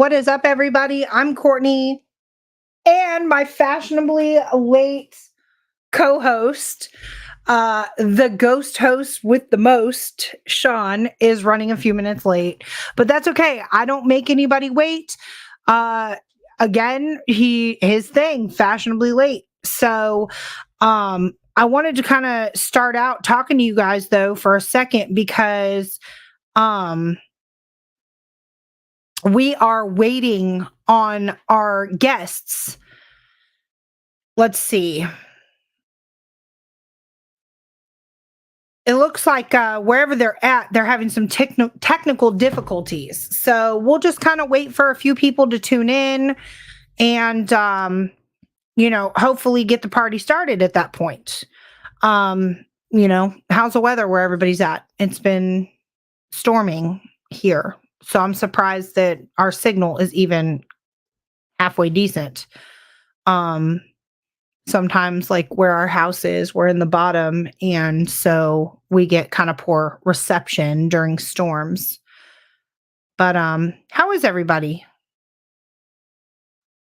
What is up, everybody? I'm Courtney, and my fashionably late co-host, the ghost host with the most, Sean, is running a few minutes late, but that's okay. I don't make anybody wait. Again, his thing, fashionably late. So, I wanted to kind of start out talking to you guys though for a second because, we are waiting on our guests. Let's see. It looks like wherever they're at, they're having some technical difficulties. So we'll just kind of wait for a few people to tune in and, hopefully get the party started at that point. How's the weather where everybody's at? It's been storming here. So I'm surprised that our signal is even halfway decent. Sometimes like where our house is, we're in the bottom, and so we get kind of poor reception during storms. But how is everybody?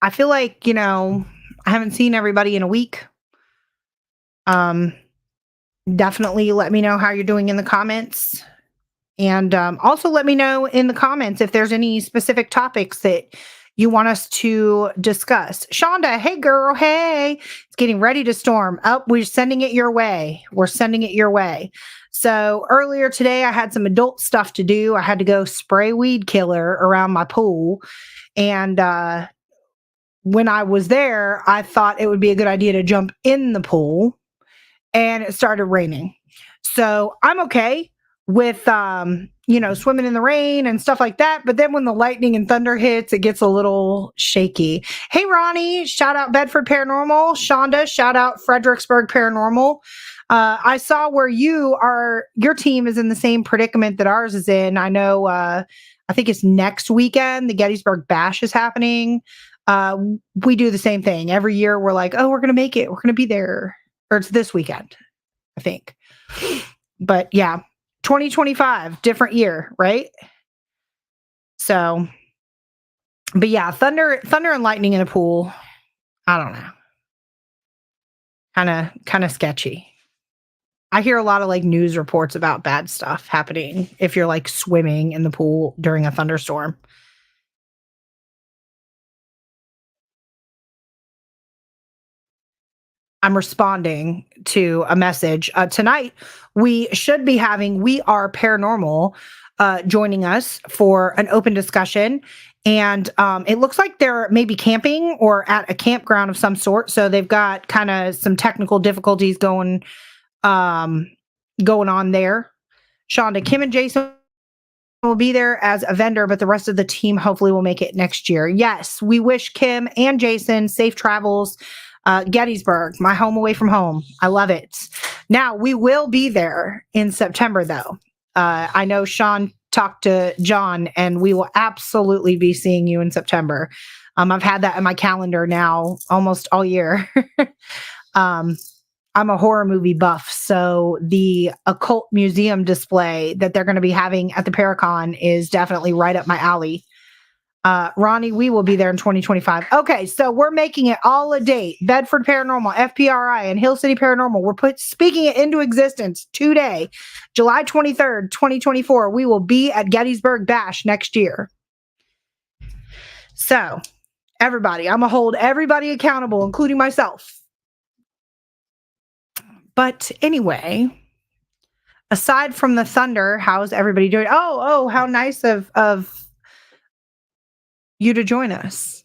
I feel like, I haven't seen everybody in a week. Definitely let me know how you're doing in the comments. And also let me know in the comments if there's any specific topics that you want us to discuss. Shonda, hey girl, hey. It's getting ready to storm. Oh, we're sending it your way. We're sending it your way. So earlier today, I had some adult stuff to do. I had to go spray weed killer around my pool. And when I was there, I thought it would be a good idea to jump in the pool. And it started raining. So I'm okay with swimming in the rain and stuff like that, but then when the lightning and thunder hits, it gets a little shaky. Hey Ronnie, shout out Bedford Paranormal. Shonda, shout out Fredericksburg Paranormal. I saw where your team is in the same predicament that ours is in. I know I think it's next weekend the Gettysburg Bash is happening. We do the same thing every year. We're like, oh, we're gonna make it, we're gonna be there. Or it's this weekend, I think. But yeah, 2025, different year, right? So, but yeah, thunder and lightning in a pool. I don't know. Kind of sketchy. I hear a lot of like news reports about bad stuff happening if you're like swimming in the pool during a thunderstorm. I'm responding to a message. Tonight, we should be having We Are Paranormal joining us for an open discussion. And it looks like they're maybe camping or at a campground of some sort. So they've got kind of some technical difficulties going on there. Shonda, Kim and Jason will be there as a vendor, but the rest of the team hopefully will make it next year. Yes, we wish Kim and Jason safe travels. Gettysburg, my home away from home. I love it. Now, we will be there in September, though. I know Sean talked to John, and we will absolutely be seeing you in September. I've had that in my calendar now almost all year. I'm a horror movie buff, so the occult museum display that they're going to be having at the Paracon is definitely right up my alley. Ronnie, we will be there in 2025. Okay, so we're making it all a date. Bedford Paranormal, FPRI, and Hill City Paranormal. We're speaking it into existence today, July 23rd, 2024. We will be at Gettysburg Bash next year. So, everybody, I'm going to hold everybody accountable, including myself. But anyway, aside from the thunder, how's everybody doing? Oh, how nice of you to join us.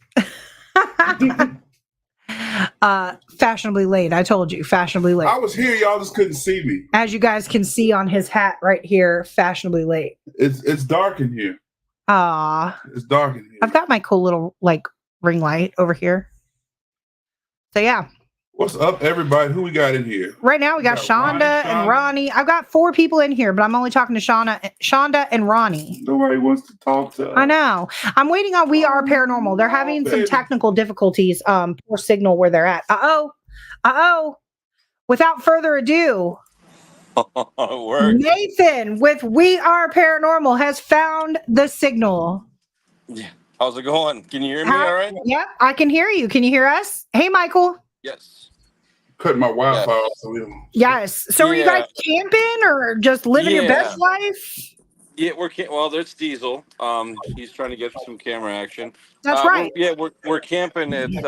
Fashionably late. I told you, fashionably late. I was here, y'all just couldn't see me. As you guys can see on his hat right here, fashionably late. It's dark in here. It's dark in here. I've got my cool little like ring light over here. So yeah. What's up, everybody? Who we got in here? Right now we got Shonda and Ronnie. I've got 4 people in here, but I'm only talking to Shonda and Ronnie. Nobody wants to talk to us. I know. I'm waiting on We Are Paranormal. They're having some technical difficulties. Poor signal where they're at. Without further ado, Nathan with We Are Paranormal has found the signal. Yeah. How's it going? Can you hear me all right? Yep, I can hear you. Can you hear us? Hey, Michael. Yes. Cutting my Wi-Fi off. So yes. So are you guys camping or just living your best life? Yeah, well, there's Diesel. He's trying to get some camera action. That's right. We're camping. It's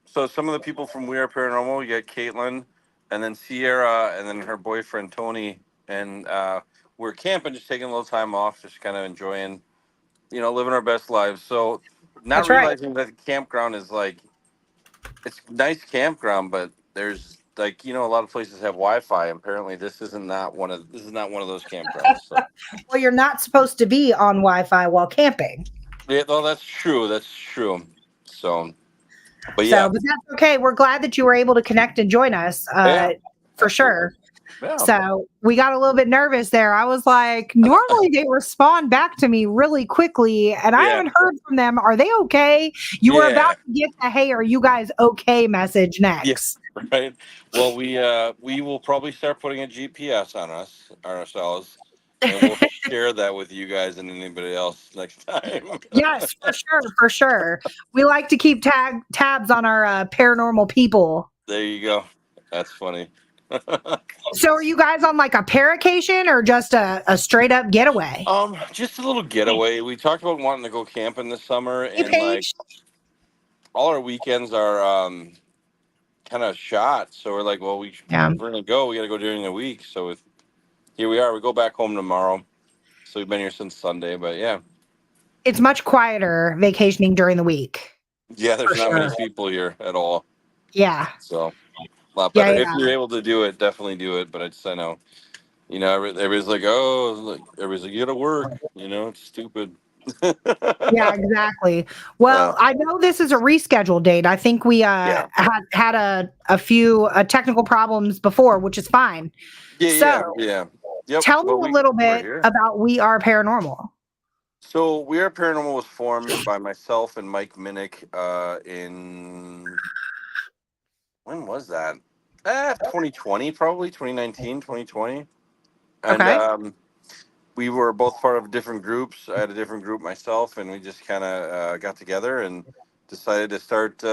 so some of the people from We Are Paranormal, you got Caitlin, and then Sierra, and then her boyfriend Tony, and we're camping, just taking a little time off, just kind of enjoying, living our best lives. So not realizing that the campground is like, it's a nice campground, but there's like, a lot of places have Wi-Fi. Apparently this is not one of those campgrounds. So. Well, you're not supposed to be on Wi-Fi while camping. Yeah, well, that's true. So, but but that's okay. We're glad that you were able to connect and join us. For sure. Yeah. So we got a little bit nervous there. I was like, normally they respond back to me really quickly, and I haven't heard from them. Are they okay? You were about to get the "Hey, are you guys okay?" message next. Yes, right. Well, we will probably start putting a GPS on ourselves, and we'll share that with you guys and anybody else next time. Yes, for sure. We like to keep tabs on our paranormal people. There you go. That's funny. So are you guys on like a paracation or just a straight up getaway? Just a little getaway. We talked about wanting to go camping this summer, and like all our weekends are kind of shot. So we're like, well, if we're gonna go, we got to go during the week. So here we are. We go back home tomorrow. So we've been here since Sunday, but yeah. It's much quieter vacationing during the week. Yeah, there's not many people here at all. Yeah. So a lot better. If you're able to do it, definitely do it. But I know, everybody's like, everybody's like, you gotta work. It's stupid. Yeah, exactly. Well, I know this is a rescheduled date. I think we had a few technical problems before, which is fine. Yeah. Yep. Tell me a little bit about We Are Paranormal. So We Are Paranormal was formed by myself and Mike Minnick in, when was that? 2020, probably 2019, 2020. And we were both part of different groups. I had a different group myself, and we just kind of got together and decided to start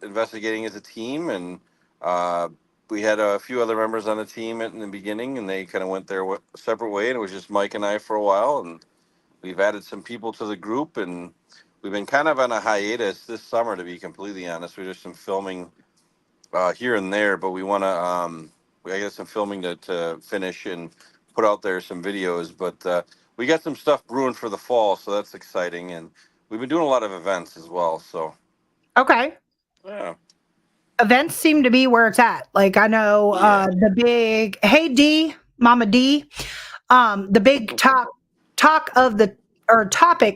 investigating as a team. And we had a few other members on the team in the beginning, and they kind of went their separate way. And it was just Mike and I for a while. And we've added some people to the group, and we've been kind of on a hiatus this summer, to be completely honest. We did some filming here and there, but we want to, I got some filming to finish and put out there some videos, but we got some stuff brewing for the fall, so that's exciting. And we've been doing a lot of events as well. So yeah, events seem to be where it's at. Like I know the big Mama D, the big topic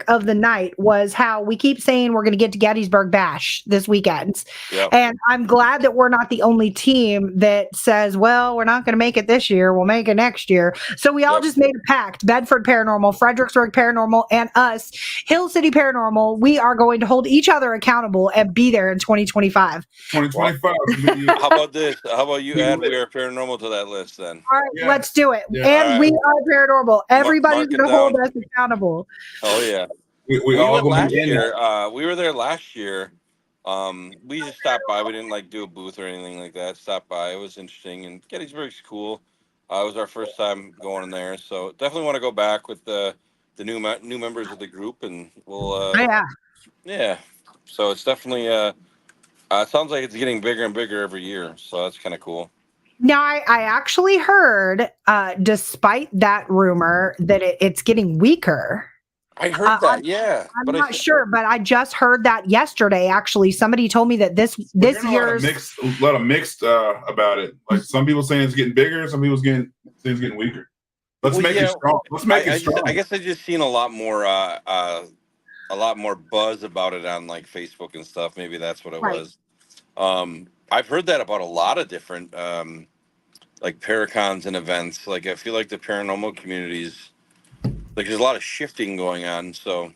of the night was how we keep saying we're going to get to Gettysburg Bash this weekend. Yep. And I'm glad that we're not the only team that says, well, we're not going to make it this year. We'll make it next year. So we all just made a pact. Bedford Paranormal, Fredericksburg Paranormal, and us, Hill City Paranormal. We are going to hold each other accountable and be there in 2025. 2025. How about this? How about you add We Are Paranormal to that list then? All right, let's do it. Yeah. And We Are Paranormal. Everybody's going to hold us accountable. Oh yeah, we all last year. We were there last year. We just stopped by. We didn't do a booth or anything like that. Stopped by. It was interesting, and Gettysburg's cool. It was our first time going in there, so definitely want to go back with the new members of the group, and we'll. Yeah. So it's definitely. It sounds like it's getting bigger and bigger every year, so that's kind of cool. Now, I actually heard, despite that rumor, that it's getting weaker. I heard that, yeah. I'm not sure, but I just heard that yesterday. Actually, somebody told me that this year's a lot of mixed about it. Like some people saying it's getting bigger, some people saying it's getting weaker. Let's make it strong. Let's make it strong. I guess I just seen a lot more buzz about it on Facebook and stuff. Maybe that's what it was. I've heard that about a lot of different paracons and events. I feel like the paranormal communities. There's a lot of shifting going on, so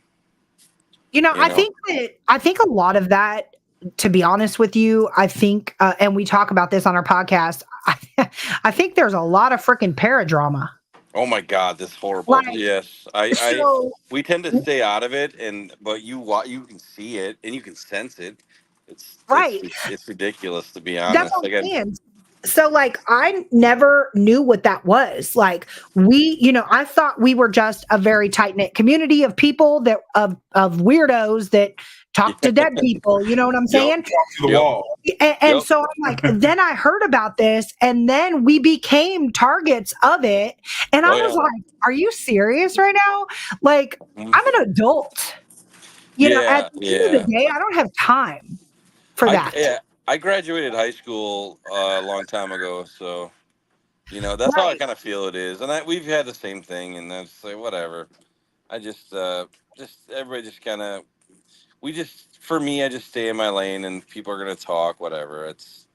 I think a lot of that, to be honest with you, I think, and we talk about this on our podcast. I think there's a lot of freaking paradrama. Oh my God, that's horrible. Like, Yes, I so we tend to stay out of it, but you can see it and you can sense it. right. It's ridiculous, to be That's honest. what Like I'm saying. So, like, I never knew what that was. Like, I thought we were just a very tight knit community of people that of weirdos that talk to dead people. You know what I'm yep, saying? Talk to the yep, wall. And yep. so I'm like, then I heard about this, and then we became targets of it. And I Oh was yeah, like, are you serious right now? Like, Mhm. I'm an adult. At Yeah, the end of yeah. the day, I don't have time for that. Yeah, I graduated high school a long time ago, so that's how I Right. kind of feel it is. And we've had the same thing, and that's like whatever. I just everybody just kind of for me, I just stay in my lane, and people are gonna talk, whatever. It's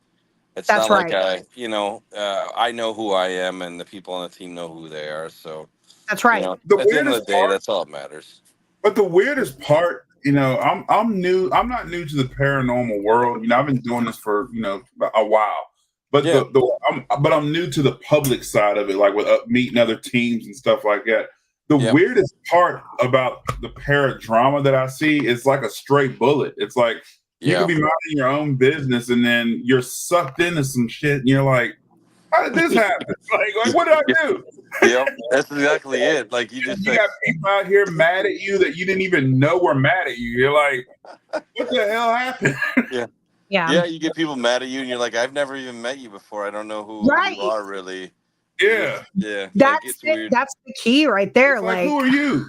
That's not like right. I know who I am, and the people on the team know who they are. So That's right. The at the end of the weirdest day, part, that's all that matters. but the weirdest part, I'm new. I'm not new to the paranormal world. I've been doing this for a while. But Yeah, I'm new to the public side of it, like with meeting other teams and stuff like that. The yep, weirdest part about the paradrama that I see is like a stray bullet. It's like you could yeah. be minding your own business and then you're sucked into some shit and you're like, how did this happen? Like what did I do? Yep, that's exactly it. Like you just You like, got people out here mad at you that you didn't even know were mad at you. You're like, what the hell happened? yeah, Yeah. yeah. You get people mad at you, and you're like, I've never even met you before. I don't know who you Right. are really. Yeah. Like That's it's it. weird. That's the key right there. It's like, Like, who are you?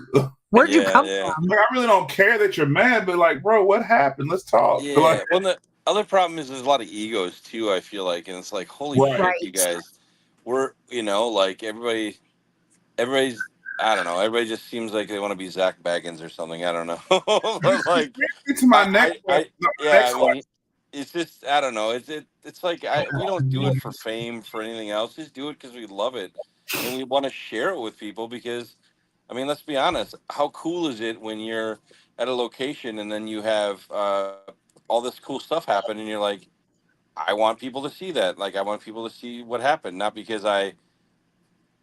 where'd you Yeah, come yeah, from? Like, I really don't care that you're mad, but like, bro, what happened? Let's talk. Like, yeah. Well, the other problem is there's a lot of egos too. I feel like, and it's like, holy right. shit, you Right. guys. Like everybody's. I don't know. Everybody just seems like they want to be Zach Baggins or something. I don't know. But like, It's my next yeah. I question. mean, it's just I don't know. It's like we don't do it for fame for anything else. Just do it because we love it and we want to share it with people. Because I mean, let's be honest. How cool is it when you're at a location and then you have all this cool stuff happen and you're like, I want people to see that. Like, I want people to see what happened, not because I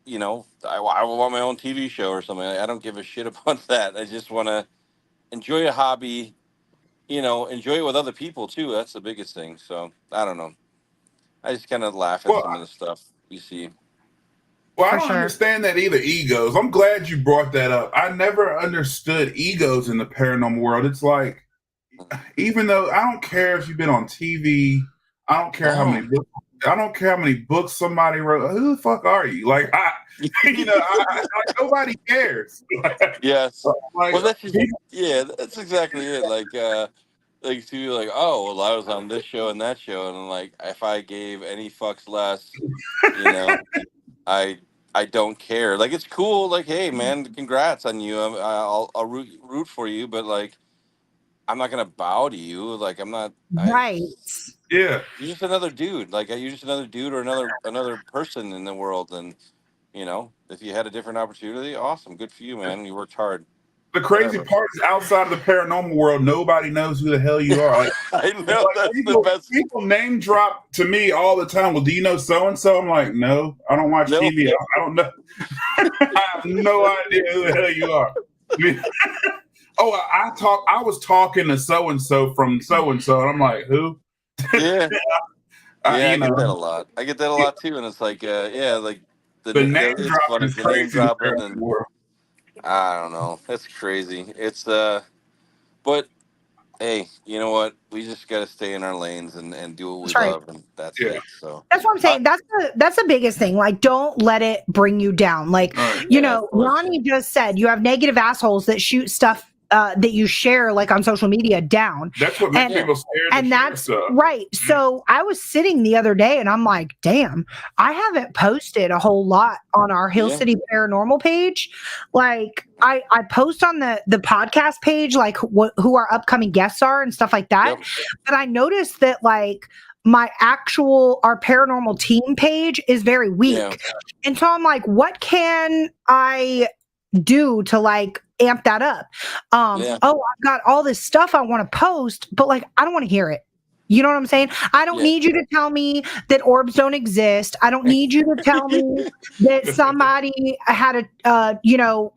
want my own TV show or something. I don't give a shit about that. I just want to enjoy a hobby, enjoy it with other people too. That's the biggest thing. So I don't know. I just kind of laugh at Well, some of the stuff you see. I For don't sure. understand that either. Egos. I'm glad you brought that up. I never understood egos in the paranormal world. It's like, even though I don't care if you've been on TV, I don't care how Oh, many books. I don't care how many books somebody wrote. Who the fuck are you? Like, nobody cares. yes. Like, Well, that's exactly it. Like to be like, oh, well, I was on this show and that show, and like, if I gave any fucks less, you know, I I don't care. Like, it's cool. Like, hey, man, congrats on you. I'll root for you, but like, I'm not gonna bow to you. Like, I'm not. Right. yeah. You're just another dude. Like, you're just another dude or another person in the world. And if you had a different opportunity, awesome, good for you, man. You worked hard. The crazy Whatever. part is outside of the paranormal world, nobody knows who the hell you are. Like, I know that's the best. people name drop to me all the time. Well, do you know so and so? I'm like, no, I don't watch No. TV. I don't know. I have no idea who the hell you are. Oh, I was talking to so and so from so and so, and I'm like, who? Yeah. Yeah, I You get that a know, lot. I get that a lot too, and it's like, yeah, like the name it's dropping funny is the name crazy in the dropping, paranormal and world. I don't know, that's crazy. But hey, you know what? We just got to stay in our lanes and do what we That's right. love, and that's Yeah. it. So, That's what I'm I, saying. That's the biggest thing. Like, don't let it bring you down. Like, Right. yeah, of course. Ronnie just said you have negative assholes that shoot stuff that you share like on social media down. That's what makes And people scared to and share that's stuff. right. So I was sitting the other day and I'm like, damn, I haven't posted a whole lot on our Hill Yeah. City Paranormal page. Like I post on the podcast page, like who our upcoming guests are and stuff like that. Yep. But I noticed that like our paranormal team page is very weak. Yeah. And so I'm like, what can I do to like amp that up? Yeah. Oh, I've got all this stuff I want to post, but like I don't want to hear it. You know what I'm saying? I don't Yeah. need you to tell me that orbs don't exist. I don't need you to tell me that somebody had a,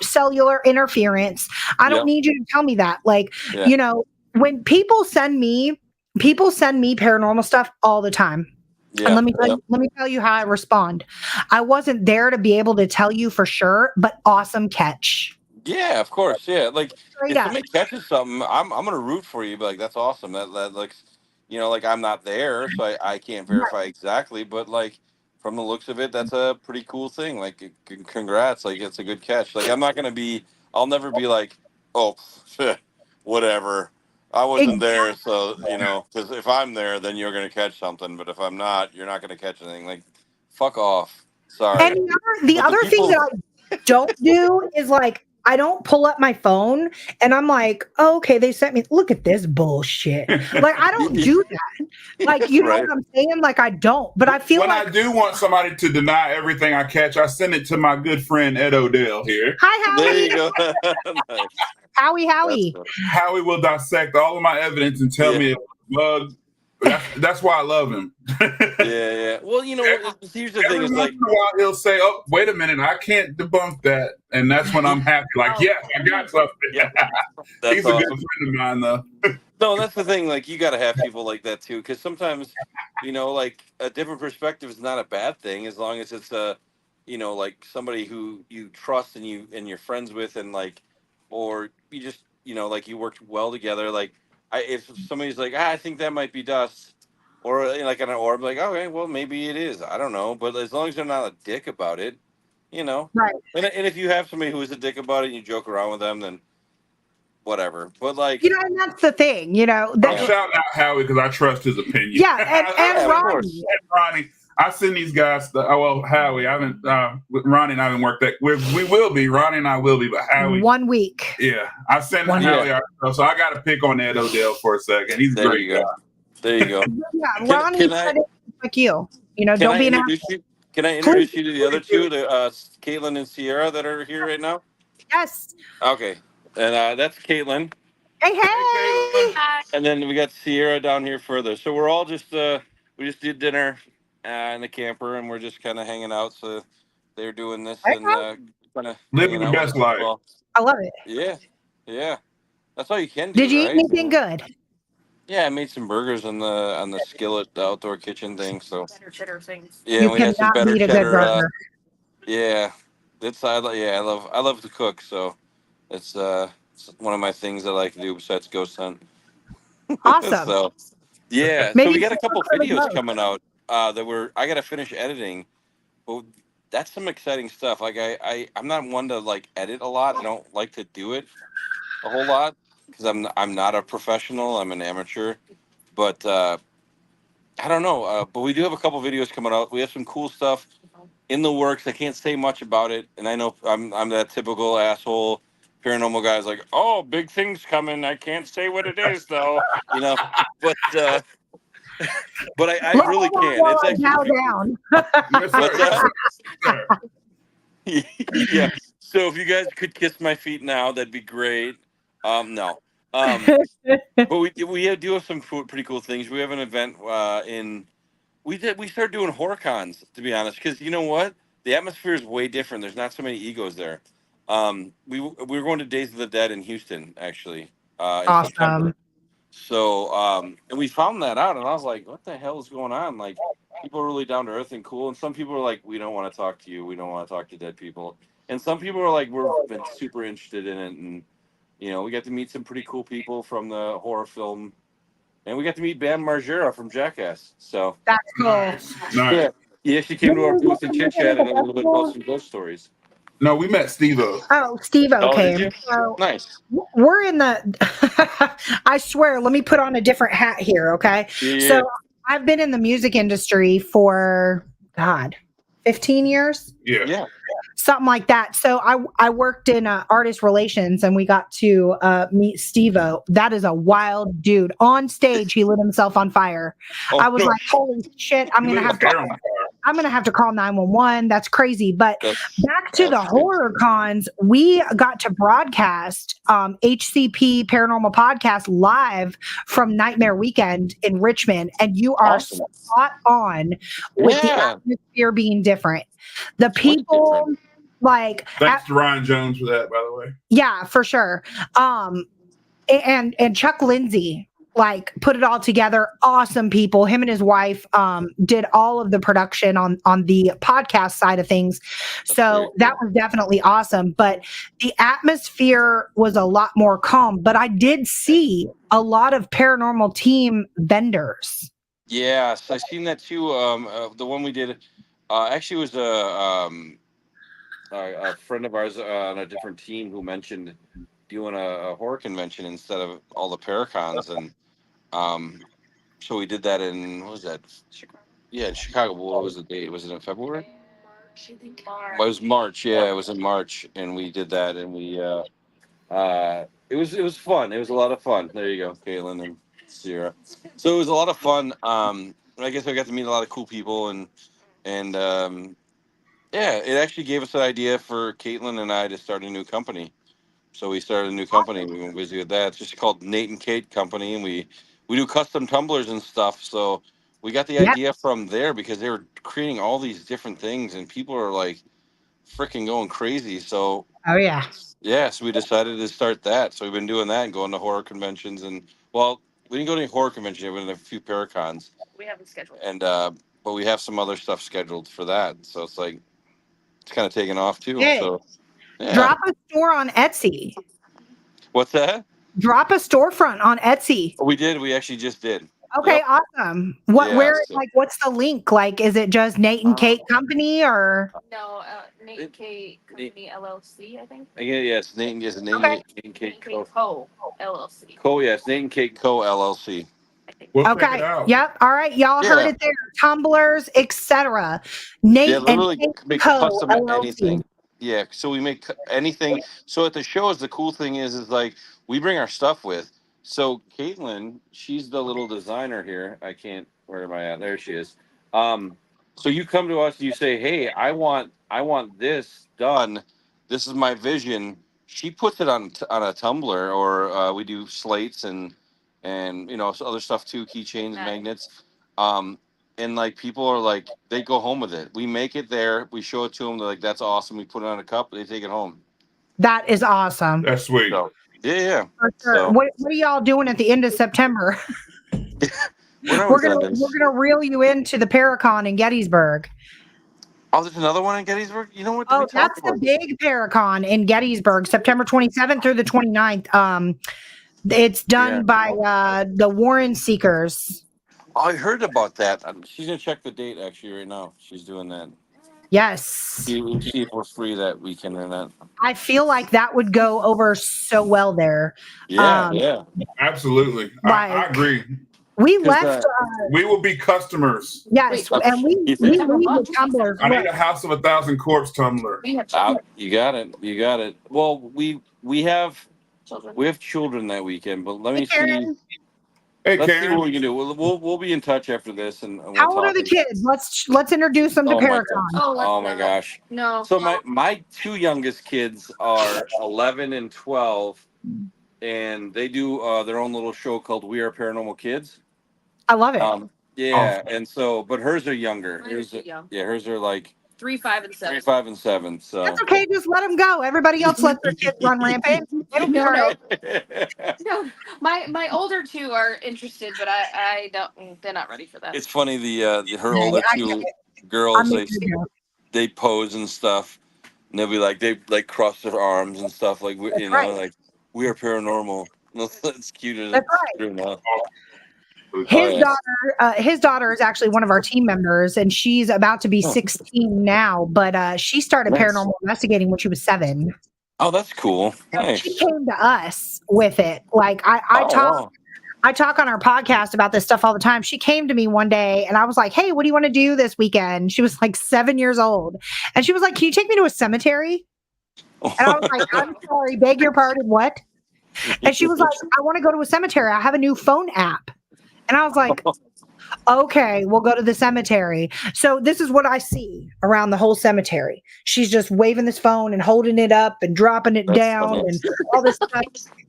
cellular interference. I don't Yep. need you to tell me that. Like, Yeah. when people send me paranormal stuff all the time. Yeah. And let me tell you how I respond. I wasn't there to be able to tell you for sure, but awesome catch. Yeah, of course. Yeah, like Straight if up. somebody catches something, I'm gonna root for you. Be like, that's awesome. That looks, like I'm not there, so I can't verify exactly. But like from the looks of it, that's a pretty cool thing. Like, congrats. Like it's a good catch. Like I'm not gonna be. I'll never be like, oh, whatever. I wasn't there, so because if I'm there, then you're gonna catch something. But if I'm not, you're not gonna catch anything. Like, fuck off. Sorry. And the But the other thing people. that I don't do is like I don't pull up my phone and I'm like, oh, okay, they sent me. Look at this bullshit. Like I don't do that. Like you know Right. what I'm saying? Like I don't. But I feel when like I do want somebody to deny everything I catch, I send it to my good friend Ed Odell here. hi There Howie, you go. Nice. Howie, That's Howie. good. Howie will dissect all of my evidence and tell Yeah. me it was a bug. That's why I love him. Yeah. Well, here's the thing: Every is once like, in a while he'll say, "Oh, wait a minute, I can't debunk that," and that's when I'm happy. Like, yes, I got something. yeah, that's He's a good awesome. friend of mine, though. No, that's the thing. Like, you got to have people like that too, because sometimes, like a different perspective is not a bad thing as long as it's like somebody who you trust and you're friends with, and like, or you just, like you worked well together. Like, if somebody's like, I think that might be dust, or like on an orb, like, okay, well maybe it is. I don't know, but as long as they're not a dick about it, Right. And if you have somebody who is a dick about it and you joke around with them, then whatever. But like, And that's the thing, I'm that shouting out Howie because I trust his opinion. yeah, and yeah, of Ronnie. course. Ronnie, I send these guys. Howie, I haven't. Ronnie and I haven't worked that. We will be. Ronnie and I will be, but Howie. 1 week. Yeah, I send One Howie. week. So I got to pick on Ed Odell for a second. He's a There great you go. guy. There you go. Yeah, Ronnie said it like you. Can Don't I be an introduce you? Can I Please, introduce you to the other two, the Caitlin and Sierra that are here right now? yes. Okay, and that's Caitlin. Hey, Caitlin. hey. And then we got Sierra down here further. So we're all just we just did dinner in the camper, and we're just kind of hanging out. So they're doing this and kind of Living hanging the out with best us as life. well. I love it. Yeah. That's all you can do, Did you eat right? anything good? Yeah, I made some burgers on the skillet, the outdoor kitchen thing. So yeah, You we had some cannot better beat a good cheddar. burger. Yeah, I love to cook. So it's one of my things I like to do besides ghost hunt. Awesome. So yeah, so Maybe we got a couple for the videos boat. coming out I got to finish editing, but that's some exciting stuff. Like I'm not one to like edit a lot. I don't like to do it a whole lot because I'm not a professional. I'm an amateur, but I don't know. But we do have a couple videos coming out. We have some cool stuff in the works. I can't say much about it, and I know I'm that typical asshole paranormal guy's like, oh, big things coming. I can't say what it is though, But I really can. It's actually Bow pretty cool. down. Yes, sir. What's Yes, that? sir. Yes, sir. Yeah. So if you guys could kiss my feet now, that'd be great. No. But we do have some pretty cool things. We have an event we started doing horror cons, to be honest, because you know what, the atmosphere is way different. There's not so many egos there. We were going to Days of the Dead in Houston actually in September. Awesome. So and we found that out, and I was like, what the hell is going on? Like, people are really down to earth and cool, and some people are like, we don't want to talk to you, we don't want to talk to dead people, and some people are like, we've been super interested in it, and we got to meet some pretty cool people from the horror film, and we got to meet Bam Margera from Jackass. So That's cool. Nice. yeah, she came to our booth and chit chatted a little bit about some ghost stories. No, we met Steve-O. Oh, Steve-O Oh, did came. you? So Nice. we're in the I swear, let me put on a different hat here, okay? Yeah. So I've been in the music industry for 15 years. Yeah. Something like that. So I worked in artist relations, and we got to meet Steve-O. That is a wild dude. On stage, he lit himself on fire. Oh, I was no. like, holy shit, I'm He going to lit have his hair to. on fire. I'm going to have to call 911. That's crazy. But back to the That's horror cons, we got to broadcast HCP Paranormal Podcast live from Nightmare Weekend in Richmond. And you are awesome. spot on with the Yeah. atmosphere being different. The It's way people, different. like, Thanks to Ryan Jones for that, by the way. yeah, for sure. And Chuck Lindsay, like, put it all together. Awesome people. Him and his wife did all of the production on the podcast side of things. So that was definitely awesome. But the atmosphere was a lot more calm. But I did see a lot of paranormal team vendors. Yes, I seen that too. The one we did actually was a friend of ours on a different team who mentioned doing a horror convention instead of all the Paracons, and so we did that in, what was that? Yeah, in Chicago. What was the date? Was it in February? It was March. Yeah, it was in March, and we did that, and we it was fun. It was a lot of fun. There you go, Caitlin and Sierra. So it was a lot of fun. I guess I got to meet a lot of cool people, and yeah, it actually gave us an idea for Caitlin and I to start a new company. So we started a new company. We went busy with that. It's just called Nate and Kate Company, and we do custom tumblers and stuff. So we got the Yep. idea from there because they were creating all these different things, and people are like freaking going crazy. So Oh, yeah. yeah, so we decided to start that. So we've been doing that and going to horror conventions, and well, we didn't go to any horror conventions. We went to a few Paracons. We haven't scheduled. And but we have some other stuff scheduled for that. So it's like it's kind of taking off too. Hey. So yeah. Drop a store on Etsy. What's that? Drop a storefront on Etsy. We did. We actually just did. Okay, Yep. awesome. What? Yeah, Where? so- Like, what's the link? Like, is it just Nate and Kate Company or? No, Nate and Kate Company LLC, I think. Yeah, it's Nate and Okay. Nate and Kate Kate Co. Co. LLC. Yeah, it's Nate and Kate Co. LLC. We'll check Okay. it out. Yep. All right. Y'all heard Yeah. it there. Tumblers, etc. Nate Yeah, and literally Kate make Co. custom LLC. anything. Yeah, so we make anything. So at the shows, the cool thing is like we bring our stuff with. So Caitlin, she's the little designer here. I can't. Where am I at? There she is. So you come to us and you say, "Hey, I want this done. This is my vision." She puts it on a tumbler, or we do slates and other stuff too, keychains, magnets. And like people are like they go home with it. We make it there, we show it to them. They're like, "That's awesome." We put it on a cup. They take it home. That is awesome. That's sweet. So yeah. For sure. So What are y'all doing at the end of September? we're We're gonna reel you into the Paracon in Gettysburg. Oh, there's another one in Gettysburg. You know what? Oh, We that's talked the about this. big Paracon in Gettysburg, September 27th through the 29th. It's done by the Warren Seekers. Oh, I heard about that. She's gonna check the date actually right now. She's doing that. Yes. See if we're free that weekend or not. I feel like that would go over so well there. Yeah. Absolutely. I agree. We left. We will be customers. Yes, and we leave the tumblers. I need a House of 1,000 Corpse tumbler. You got it. You got it. Well, we have children that weekend, but let me see. Hey, Let's see Karen. what we can do. We'll be in touch after this, and we'll How old talk. are the kids? Let's introduce them to Paracon. Oh my gosh. No. So my two youngest kids are 11 and 12, and they do their own little show called We Are Paranormal Kids. I love it. Yeah, and so, but hers are younger. Hers are like 3, 5, and 7. 3, 5, and 7. So That's okay. Just let them go. Everybody else lets their kids run rampant. It'll be all right. No, my older two are interested, but I don't. They're not ready for that. It's funny. Her older two girls, they pose and stuff, and they'll be like they like cross their arms and stuff, like like we are paranormal. It's cute. That's right. His daughter is actually one of our team members, and she's about to be 16 now. But she started paranormal investigating when she was 7. Oh, that's cool. Nice. She came to us with it. Like I talk on our podcast about this stuff all the time. She came to me one day, and I was like, "Hey, what do you want to do this weekend?" She was like 7 years old, and she was like, "Can you take me to a cemetery?" And I was like, "I'm sorry, beg your pardon, what?" And she was like, "I want to go to a cemetery. I have a new phone app." And I was like, Okay, we'll go to the cemetery. So this is what I see around the whole cemetery. She's just waving this phone and holding it up and dropping it That's down funny. and all this stuff.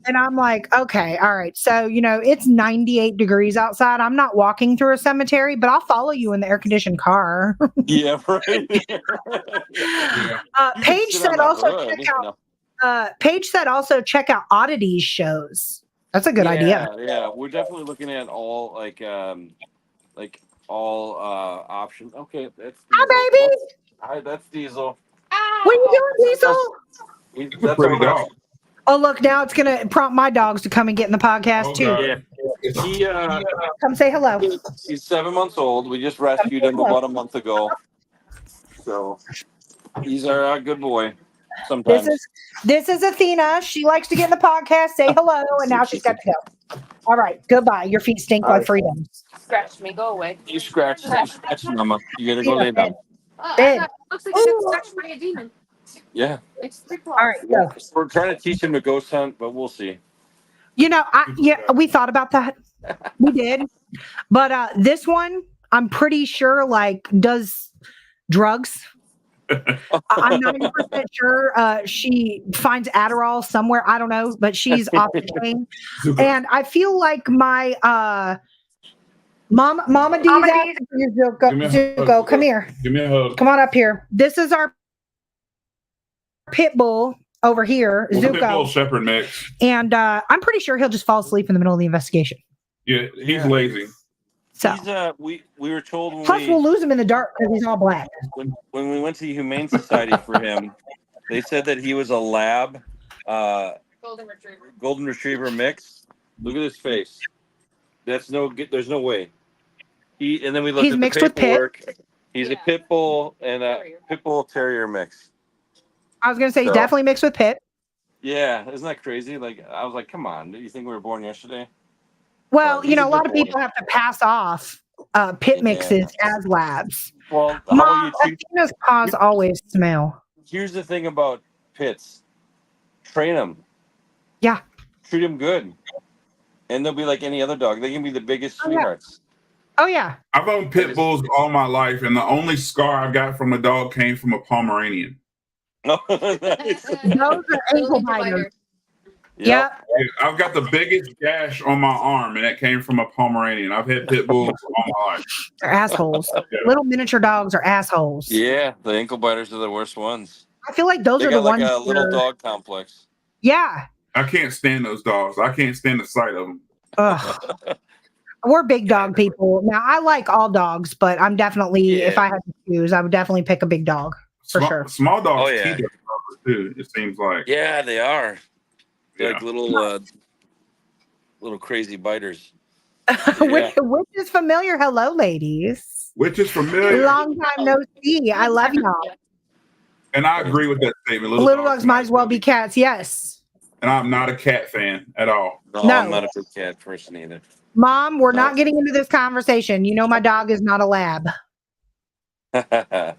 And I'm like, okay, all right. So, it's 98 degrees outside. I'm not walking through a cemetery, but I'll follow you in the air conditioned car. Yeah, right. Yeah. You can Paige sit on said the also hood. check out No. Paige said also check out oddities shows. That's a good idea. Yeah. We're definitely looking at all all options. Okay, that's Hi, Diesel. baby. That's Diesel. What are you doing, That's, Diesel? It's a that's pretty our dog. Oh, look, now it's going to prompt my dogs to come and get in the podcast, Oh, too. God. Yeah. He Come say hello. he's 7 months old. We just Come rescued say him hello. about a month ago. So he's our good boy. This Sometimes. is Athena. She likes to get in the podcast, say hello, and now she's got to go. All right, goodbye. Your feet stink All like right. freedom. Scratch me. Go away. You scratch, Mama. You gotta go Feet lay are down. I bed. got, looks like I got scratched by a demon. Yeah. It's 3 All o'clock. right, go. We're trying to teach him to ghost hunt, but we'll see. We thought about that. We did. But this one, I'm pretty sure, does drugs. I'm 90% sure she finds Adderall somewhere. I don't know, but she's off the chain. And I feel like my Mama D's asking for you, Give me a hug, Zuko. Come here. Give me a hug. Come on up here. This is our pit bull over here, Well, Pit Bull Zuko. Shepherd mix. And I'm pretty sure he'll just fall asleep in the middle of the investigation. Yeah, he's Yeah. lazy. So He's we were told when plus we'll lose him in the dark because he's all black. when we went to the Humane Society for him, they said that he was a lab Golden retriever. golden retriever mix. Look at his face. There's no way. And then we looked He's at mixed the with pit. paperwork. He's a Yeah. pit bull and a Terrier. pit bull terrier mix. I was gonna say he's So- definitely mixed with pit. Yeah, isn't that crazy? Like I was like, come on, do you think we were born yesterday? Well, Well, he's a a lot good of boy. people have to pass off pit Yeah. mixes as labs. Well, how Mom, about you treat? Athena's paws always smell. Here's the thing about pits: train them. Yeah. Treat them good, and they'll be like any other dog. They can be the biggest Oh, yeah. sweethearts. Oh yeah. I've owned pit bulls all my life, and the only scar I got from a dog came from a Pomeranian. No, Those are ankle biters. yeah. Yep. Yeah, I've got the biggest gash on my arm, and that came from a Pomeranian. I've had pit bulls all my life. They're assholes. Yeah. Little miniature dogs are assholes. Yeah, the ankle biters are the worst ones. I feel like those They are got the like ones. a little where- dog complex. Yeah. I can't stand those dogs. I can't stand the sight of them. Ugh. We're big dog people. Now I like all dogs, but I'm definitely, if Yeah. I had to choose, I would definitely pick a big dog. For sure. Small dogs Oh, yeah. teeth are tougher, too. It seems like. Yeah, they are. They're Yeah. like little crazy biters. Which is familiar. Hello, ladies. Which is familiar, Long time no see. I love y'all. and I agree with that statement. Little dogs might as well be cats. Yes. And I'm not a cat fan at all. No, No. I'm not a big cat person either. Mom, we're No. not getting into this conversation. You know my dog is not a lab. But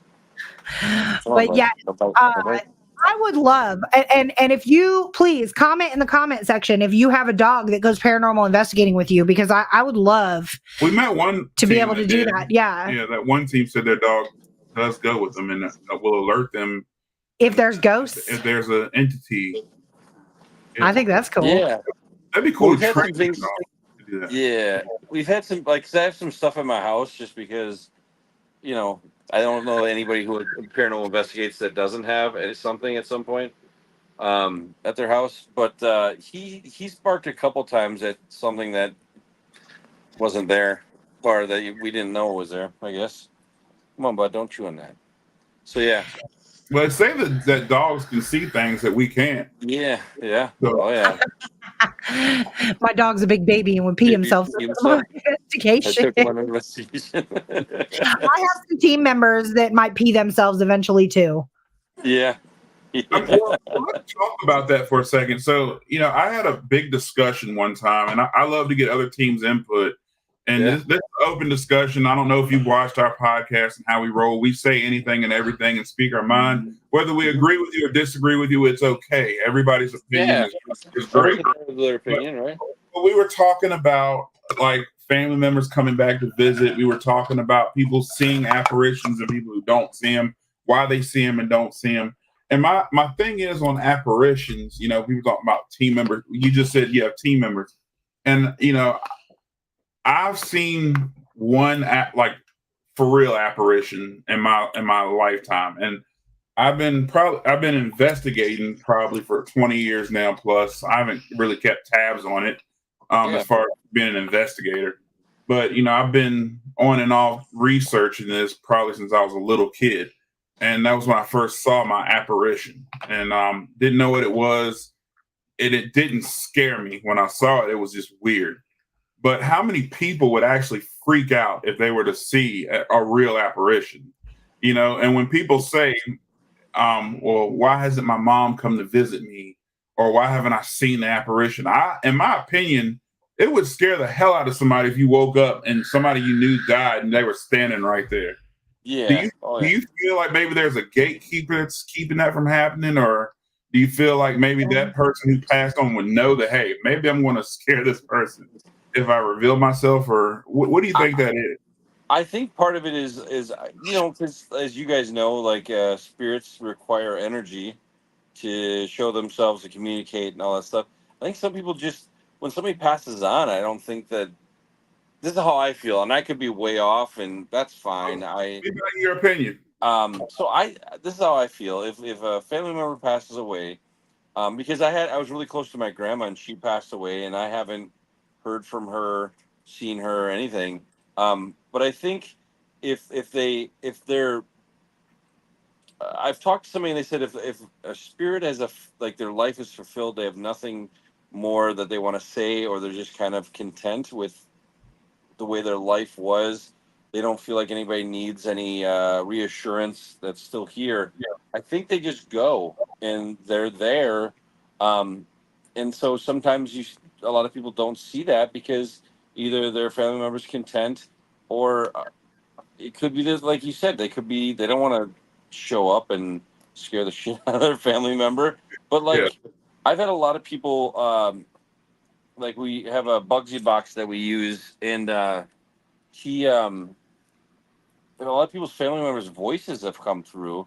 yeah, I would love, and if you please comment in the comment section if you have a dog that goes paranormal investigating with you, because I would love We met one to be team able to do did. that. Yeah. Yeah, that one team said their dog does go with them, and that will alert them If there's ghosts, if there's an entity. Yeah. I think that's cool. Yeah, That'd be cool We've to had some train things- a dog to do that. yeah. We've had some 'cause I have some stuff in my house just because, I don't know anybody who paranormal investigates that doesn't have something at some point at their house. But he sparked a couple times at something that wasn't there or that we didn't know was there. I guess. Come on, bud, don't chew on that. So yeah, Well, it's saying that dogs can see things that we can't. yeah. So- Oh yeah. My dog's a big baby and would pee Baby himself. pee So himself. I investigation. took one investigation. I have some team members that might pee themselves eventually too. Yeah. Well, let's talk about that for a second. So, I had a big discussion one time, and I love to get other teams' input. And Yeah. this is an open discussion. I don't know if you've watched our podcast and how we roll. We say anything and everything and speak our mind. Whether we agree with you or disagree with you, it's okay. Everybody's opinion Yeah. is great. Their opinion, right? But we were talking about like family members coming back to visit. We were talking about people seeing apparitions and people who don't see them, why they see them and don't see them. And my thing is on apparitions, you know, people talking about team members. You just said you have team members. And, you know, I've seen one like for real apparition in my lifetime. And I've been investigating probably for 20 years now plus. I haven't really kept tabs on it as far as being an investigator. But you know, I've been on and off researching this probably since I was a little kid. And that was when I first saw my apparition. And didn't know what it was. It didn't scare me when I saw it. It was just weird. But how many people would actually freak out if they were to see a real apparition? You know, and when people say, well, why hasn't my mom come to visit me? Or why haven't I seen the apparition? In my opinion, it would scare the hell out of somebody if you woke up and somebody you knew died and they were standing right there. Yeah. Do you feel like maybe there's a gatekeeper that's keeping that from happening? Or do you feel like maybe that person who passed on would know that, hey, maybe I'm going to scare this person if I reveal myself? Or what do you think that is? I think part of it is you know, because as you guys know, like spirits require energy to show themselves, to communicate, and all that stuff. I think some people just, when somebody passes on, I don't think that, this is how I feel, and I could be way off, and that's fine. Your opinion. This is how I feel. If a family member passes away, because I was really close to my grandma, and she passed away, and I haven't heard from her, seen her, or anything. But I think if they're, I've talked to somebody and they said if a spirit has like their life is fulfilled, they have nothing more that they want to say, or they're just kind of content with the way their life was. They don't feel like anybody needs any reassurance that's still here. Yeah. I think they just go and they're there. And so sometimes a lot of people don't see that because either their family member's content, or it could be that, like you said, they don't want to show up and scare the shit out of their family member. But like, I've had a lot of people, like we have a Bugsy box that we use, and and a lot of people's family members' voices have come through,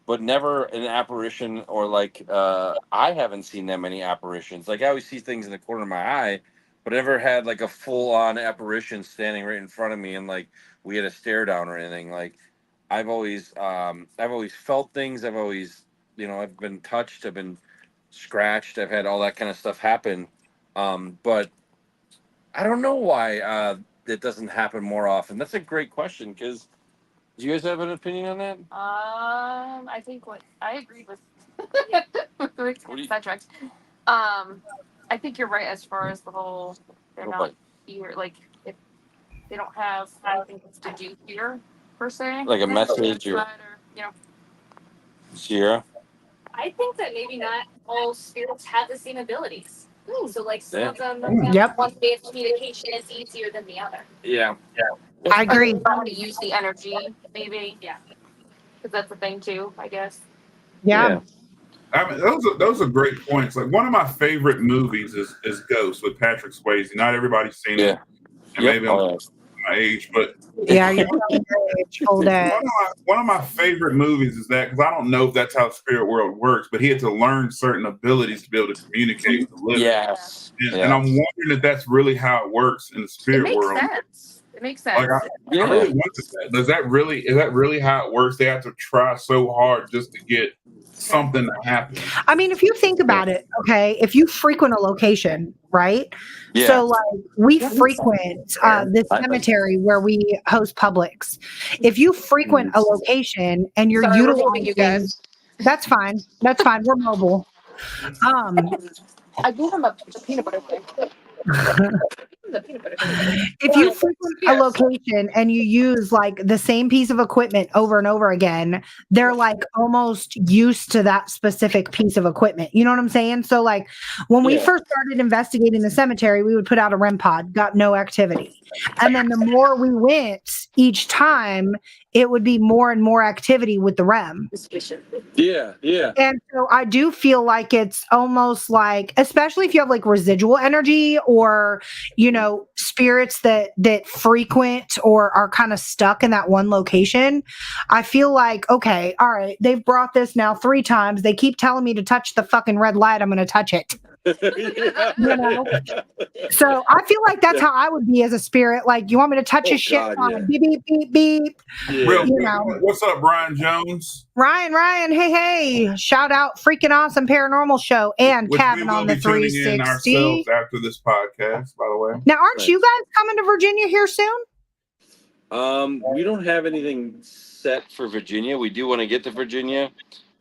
but never an apparition, or like I haven't seen that many apparitions. Like I always see things in the corner of my eye, but I never had like a full on apparition standing right in front of me and like we had a stare down or anything. Like I've always felt things. I've always, you know, I've been touched. I've been scratched. I've had all that kind of stuff happen. But I don't know why it doesn't happen more often. That's a great question, because do you guys have an opinion on that? I think what I agreed with sidetracked. I think you're right as far as the whole they're not here, like if they don't have anything to do here per se, like a message or you know. Sierra. I think that maybe not all spirits have the same abilities. So like some of them, one way of communication is easier than the other. Yeah. I agree. How to use the energy, maybe. Yeah. Because that's the thing too, I guess. Yeah. I mean, those are great points. Like one of my favorite movies is Ghost with Patrick Swayze. Not everybody's seen it. And maybe I'm my age, but Yeah, you're old age. One of my favorite movies is that, because I don't know if that's how the spirit world works, but he had to learn certain abilities to be able to communicate with the living. Yes. And I'm wondering if that's really how it works in the spirit world. It makes sense. Like I really wonder that. Is that really how it works? They have to try so hard just to get something to happen. I mean, if you think about it, okay, if you frequent a location, right? Yeah. So like we frequent this cemetery where we host Publix. If you frequent a location and you're utilizing you guys, that's fine. That's fine. We're mobile. I gave him a peanut butter thing. If you frequent a location and you use like the same piece of equipment over and over again, they're like almost used to that specific piece of equipment. You know what I'm saying? So like when we first started investigating the cemetery, we would put out a REM pod, got no activity. And then the more we went each time, it would be more and more activity with the REM. Yeah. And so I do feel like it's almost like, especially if you have like residual energy or, you know, spirits that frequent or are kind of stuck in that one location. I feel like, okay, all right, they've brought this now 3 times. They keep telling me to touch the fucking red light. I'm going to touch it. You know? So I feel like that's how I would be as a spirit. Like, you want me to touch his shit? God, Fine. Beep, beep, beep, beep. Yeah. Real You quick, know. what's up, Brian Jones? Ryan, hey, shout out freaking awesome paranormal show and Which Cabin we will on the be tuning in 360. ourselves after this podcast, by the way. Now, aren't you guys coming to Virginia here soon? We don't have anything set for Virginia. We do want to get to Virginia,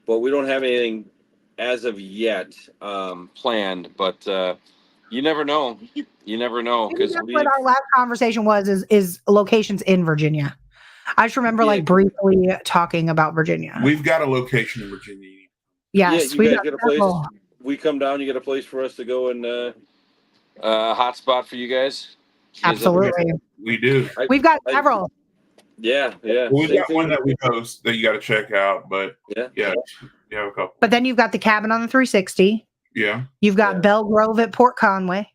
but we don't have anything as of yet planned. But you never know. You never know, Maybe because that's what our last conversation was is locations in Virginia. I just remember like briefly talking about Virginia. We've got a location in Virginia. Yes, you guys get a place. We come down, you get a place for us to go and hot spot for you guys. Absolutely. We do. We've got several. Yeah. Well, we've got one that we post that you got to check out, but yeah, you have a couple. But then you've got the Cabin on the 360. Yeah. You've got Belle Grove at Port Conway.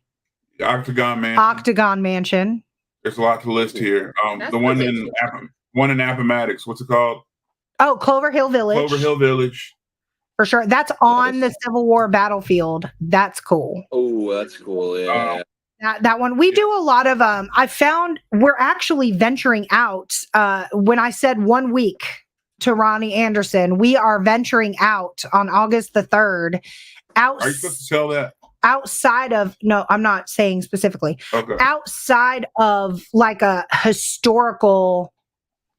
Octagon Mansion. There's a lot to list here. The one in Appomattox. What's it called? Oh, Clover Hill Village. For sure. That's on the Civil War battlefield. That's cool. Oh, that's cool. Yeah. That one. We do a lot of I found we're actually venturing out. When I said 1 week to Ronnie Anderson, we are venturing out on August the 3rd. Are you supposed to tell that? Outside of, no, I'm not saying specifically. Okay. Outside of like a historical,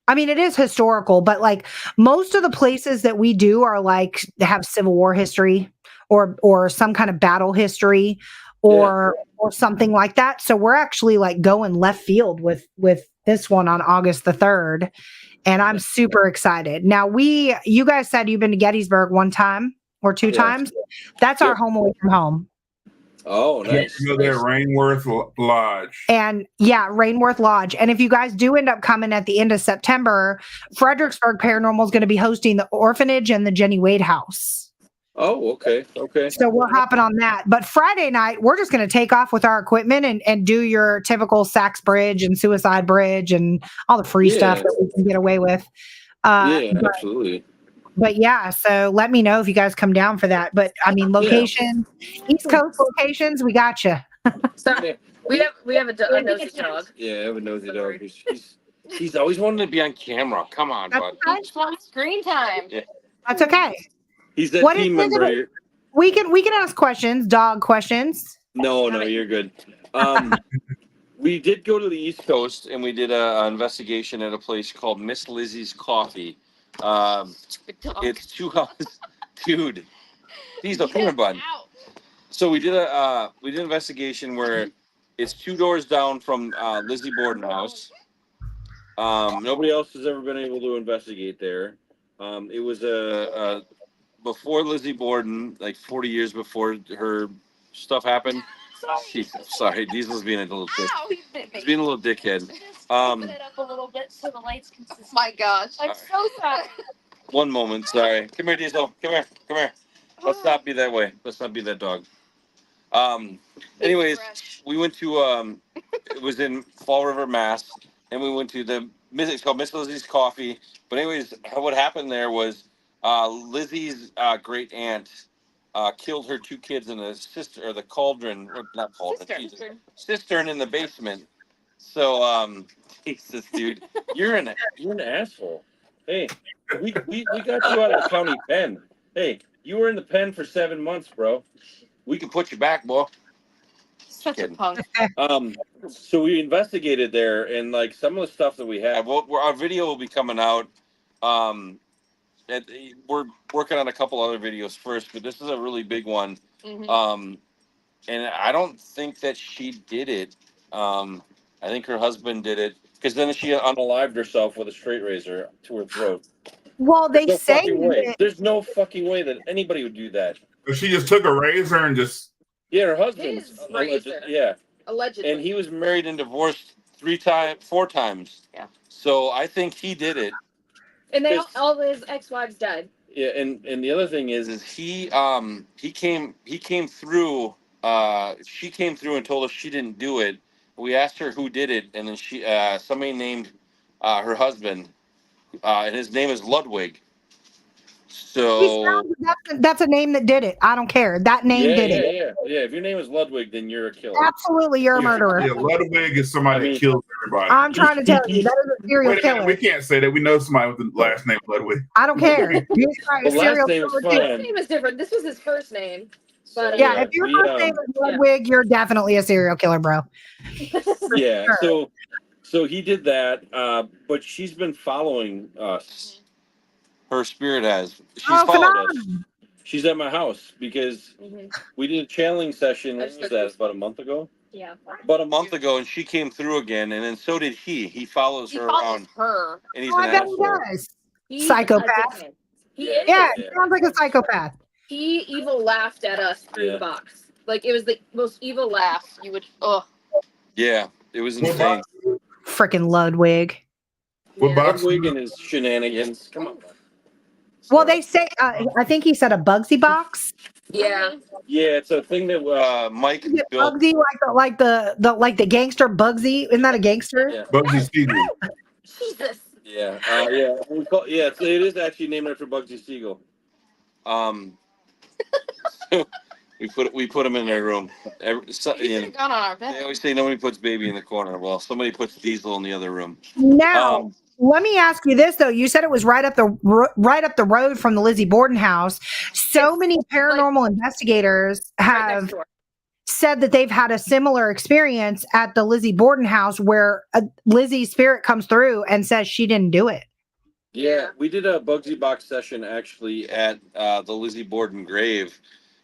I mean, it is historical, but like most of the places that we do are like have Civil War history or some kind of battle history or something like that. So we're actually like going left field with this one on August the 3rd. And I'm super excited. Now you guys said you've been to Gettysburg 1 time or 2 times. That's our home away from home. Oh, nice. You go there, Rainworth Lodge. And Rainworth Lodge. And if you guys do end up coming at the end of September, Fredericksburg Paranormal is going to be hosting the orphanage and the Jenny Wade house. Oh, okay. So we're hopping on that. But Friday night, we're just going to take off with our equipment and do your typical Sachs Bridge and Suicide Bridge and all the free stuff that we can get away with. Absolutely. But yeah, so let me know if you guys come down for that. But I mean, location, East Coast locations, we got you. So we have a nosy dog. Yeah, I have a nosy dog. He's always wanted to be on camera. Come on, bud. I just want screen time. Yeah. That's okay. He's that team member. We can ask questions, dog questions. No, you're good. We did go to the East Coast and we did an investigation at a place called Miss Lizzie's Coffee. It's 2 hours, dude. He's a finger bun. So we did an investigation where it's 2 doors down from Lizzie Borden house. Nobody else has ever been able to investigate there. It was before Lizzie Borden, like 40 years before her stuff happened. Sorry, Diesel's being a little he's being a little dickhead. Put it up a little bit so the lights can see. My gosh. I'm so sorry. One moment, sorry. Come here, Diesel. Come here. Let's not be that way. Let's not be that dog. Anyways, we went to it was in Fall River, Mass, and we went to it's called Miss Lizzie's Coffee. But anyways, what happened there was Lizzie's great aunt killed her 2 kids in the cauldron, or not cauldron, cistern in the basement. So Jesus, dude, you're an asshole. Hey, we got you out of the county pen. Hey, you were in the pen for 7 months, bro. We can put you back, boy. Such a punk. So we investigated there, and like some of the stuff that we have, our video will be coming out. And we're working on a couple other videos first, but this is a really big one. Mm-hmm. And I don't think that she did it. I think her husband did it, because then she unalived herself with a straight razor to her throat. Well, There's no fucking way that anybody would do that. But she just took a razor and just... Yeah, her husband's Allegedly. And he was married and divorced 4 times. Yeah. So I think he did it. And all his ex-wives died. Yeah, and the other thing is he came through. She came through and told us she didn't do it. We asked her who did it, and then somebody named her husband, and his name is Ludwig. So That's a name that did it. I don't care. That name did it. Yeah. If your name is Ludwig, then you're a killer. Absolutely, you're a murderer. Yeah, Ludwig is somebody that kills everybody. I'm trying to tell you, that is a serial killer. We can't say that. We know somebody with the last name Ludwig. I don't care. He's The last name is fine. His name is different. This was his first name. But yeah, if your first name is Ludwig, you're definitely a serial killer, bro. Yeah. Sure. So he did that, but she's been following us. Her spirit has. She's followed us. She's at my house because we did a channeling session. When was that? About a month ago? Yeah. About a month ago, and she came through again, and then so did he. He follows her around. And he's an asshole. He's psychopath. He is. Yeah, he sounds like a psychopath. He evil laughed at us through the box. Like, it was the most evil laugh you would. Yeah, it was insane. Freaking Ludwig. Ludwig and his shenanigans. Come on. Well, they say, I think he said a Bugsy box. Yeah. Yeah, it's a thing that Mike built. Bugsy, like the gangster Bugsy. Isn't that a gangster? Yeah. Bugsy Siegel. Jesus. Yeah, it is actually named after Bugsy Siegel. We put him in their room. They always say nobody puts baby in the corner. Well, somebody puts Diesel in the other room. Now, let me ask you this though. You said it was right up the road from the Lizzie Borden house. So many paranormal investigators have said that they've had a similar experience at the Lizzie Borden house where Lizzie's spirit comes through and says she didn't do it. Yeah, we did a Bugsy Box session actually at the Lizzie Borden grave.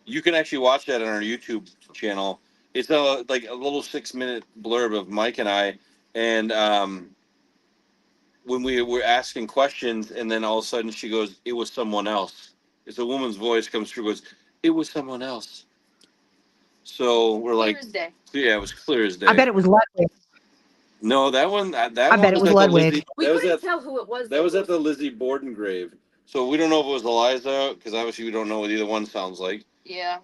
You can actually watch that on our YouTube channel. It's a little 6-minute blurb of Mike and I, and when we were asking questions, and then all of a sudden she goes, "It was someone else." It's a woman's voice comes through, goes, "It was someone else." So we're like, yeah, it was clear as day. I bet it was Ludwig. No, that one. I bet it was Ludwig. We couldn't tell who it was. That was at the Lizzie Borden grave. So we don't know if it was Eliza, because obviously we don't know what either one sounds like. Yeah.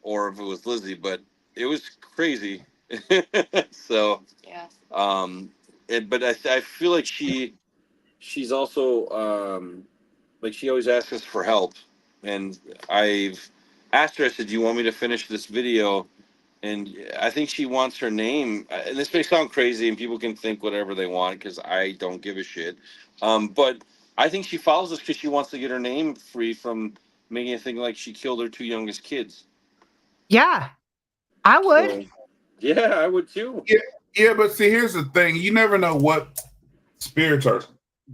Or if it was Lizzie, but it was crazy. So. Yeah. But I feel like she's also like she always asks us for help, and I've asked her. I said, "Do you want me to finish this video?" And I think she wants her name. And this may sound crazy, and people can think whatever they want because I don't give a shit. But I think she follows us because she wants to get her name free from making it think like she killed her 2 youngest kids. Yeah, I would. So, yeah, I would too. Yeah, but see, here's the thing: you never know what spirits are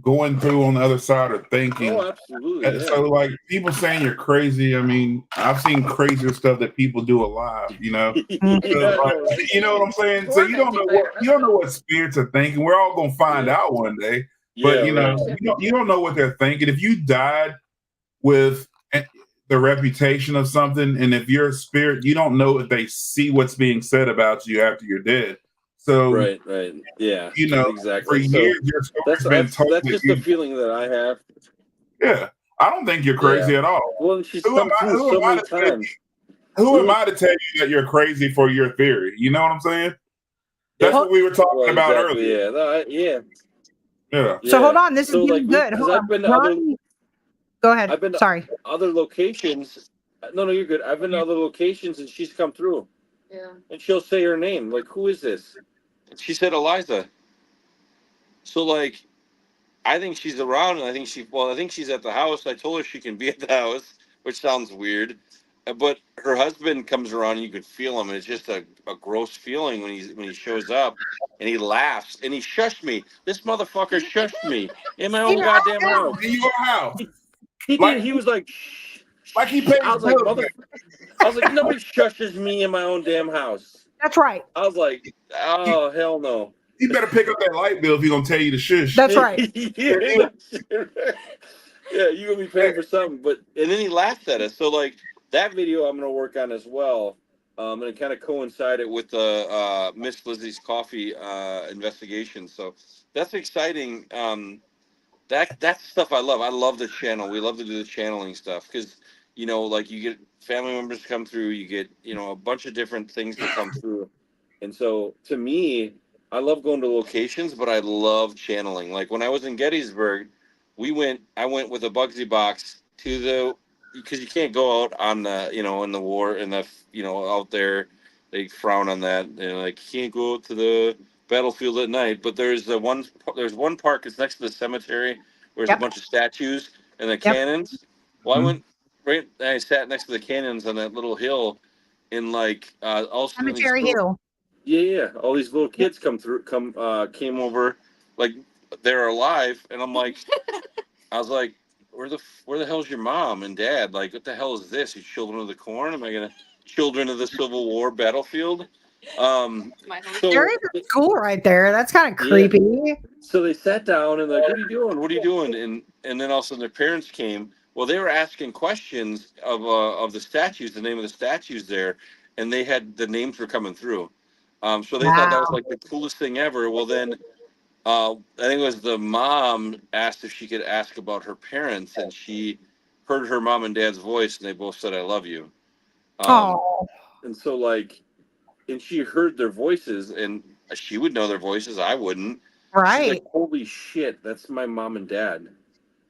going through on the other side or thinking. Oh, absolutely. Yeah. So, like people saying you're crazy. I mean, I've seen crazier stuff that people do alive. You know, so, you know what I'm saying. So you don't know what spirits are thinking. We're all gonna find out one day. But you know, you don't know what they're thinking. If you died with the reputation of something, and if you're a spirit, you don't know if they see what's being said about you after you're dead. So right, yeah, you know, exactly. For years, your story's been told. That's just the feeling that I have. Yeah, I don't think you're crazy at all. Well, she's come through so many times. Who am I to tell you that you're crazy for your theory? You know what I'm saying? That's what we were talking about earlier. Yeah. So hold on, this is getting good. Go ahead. I've been to other locations. No, you're good. I've been to other locations, and she's come through. Yeah. And she'll say her name. Like, who is this? And she said Eliza. So, like, I think she's around, and I think she's at the house. I told her she can be at the house, which sounds weird. But her husband comes around, and you could feel him. And it's just a gross feeling when he shows up, and he laughs, and he shushed me. This motherfucker shushed me in my own goddamn house. In your house. He did. He was like he paid. I was like, nobody shushes me in my own damn house. That's right. I was like, oh, hell no. You better pick up that light bill if he's gonna tell you to shush. That's right. Yeah, you're gonna be paying for something. And then he laughed at us. So like that video I'm gonna work on as well. And it kind of coincided with the Miss Lizzie's coffee investigation. So that's exciting. that's stuff I love. I love the channel. We love to do the channeling stuff because like you get family members to come through, you get a bunch of different things to come through, and so to me, I love going to locations, but I love channeling. Like when I was in Gettysburg, I went with a Bugsy box to the because you can't go out on the in the war in the out there. They frown on that. Like you can't go out to the battlefield at night, but there's one park. It's next to the cemetery. Where there's a Yep. bunch of statues and the Yep. cannons. Well, I Mhm. went right. I sat next to the cannons on that little hill, and like all of a sudden Cemetery Hill. yeah, all these little kids came over, like they're alive, and I'm like, I was like, where the hell's your mom and dad? Like, what the hell is this? You children of the corn? Am I gonna children of the Civil War battlefield? So There is a school right there. That's kind of yeah. creepy. So they sat down and like, what are you doing? What are you doing? And then all of a sudden their parents came. Well, they were asking questions of the statues, the name of the statues there, and they had the names were coming through. So they thought that was Wow. like the coolest thing ever. Well, then I think it was the mom asked if she could ask about her parents, and she heard her mom and dad's voice, and they both said, "I love you." Um, Oh, and so like, and she heard their voices, and she would know their voices. I wouldn't. She's like, right. "Holy shit, that's my mom and dad."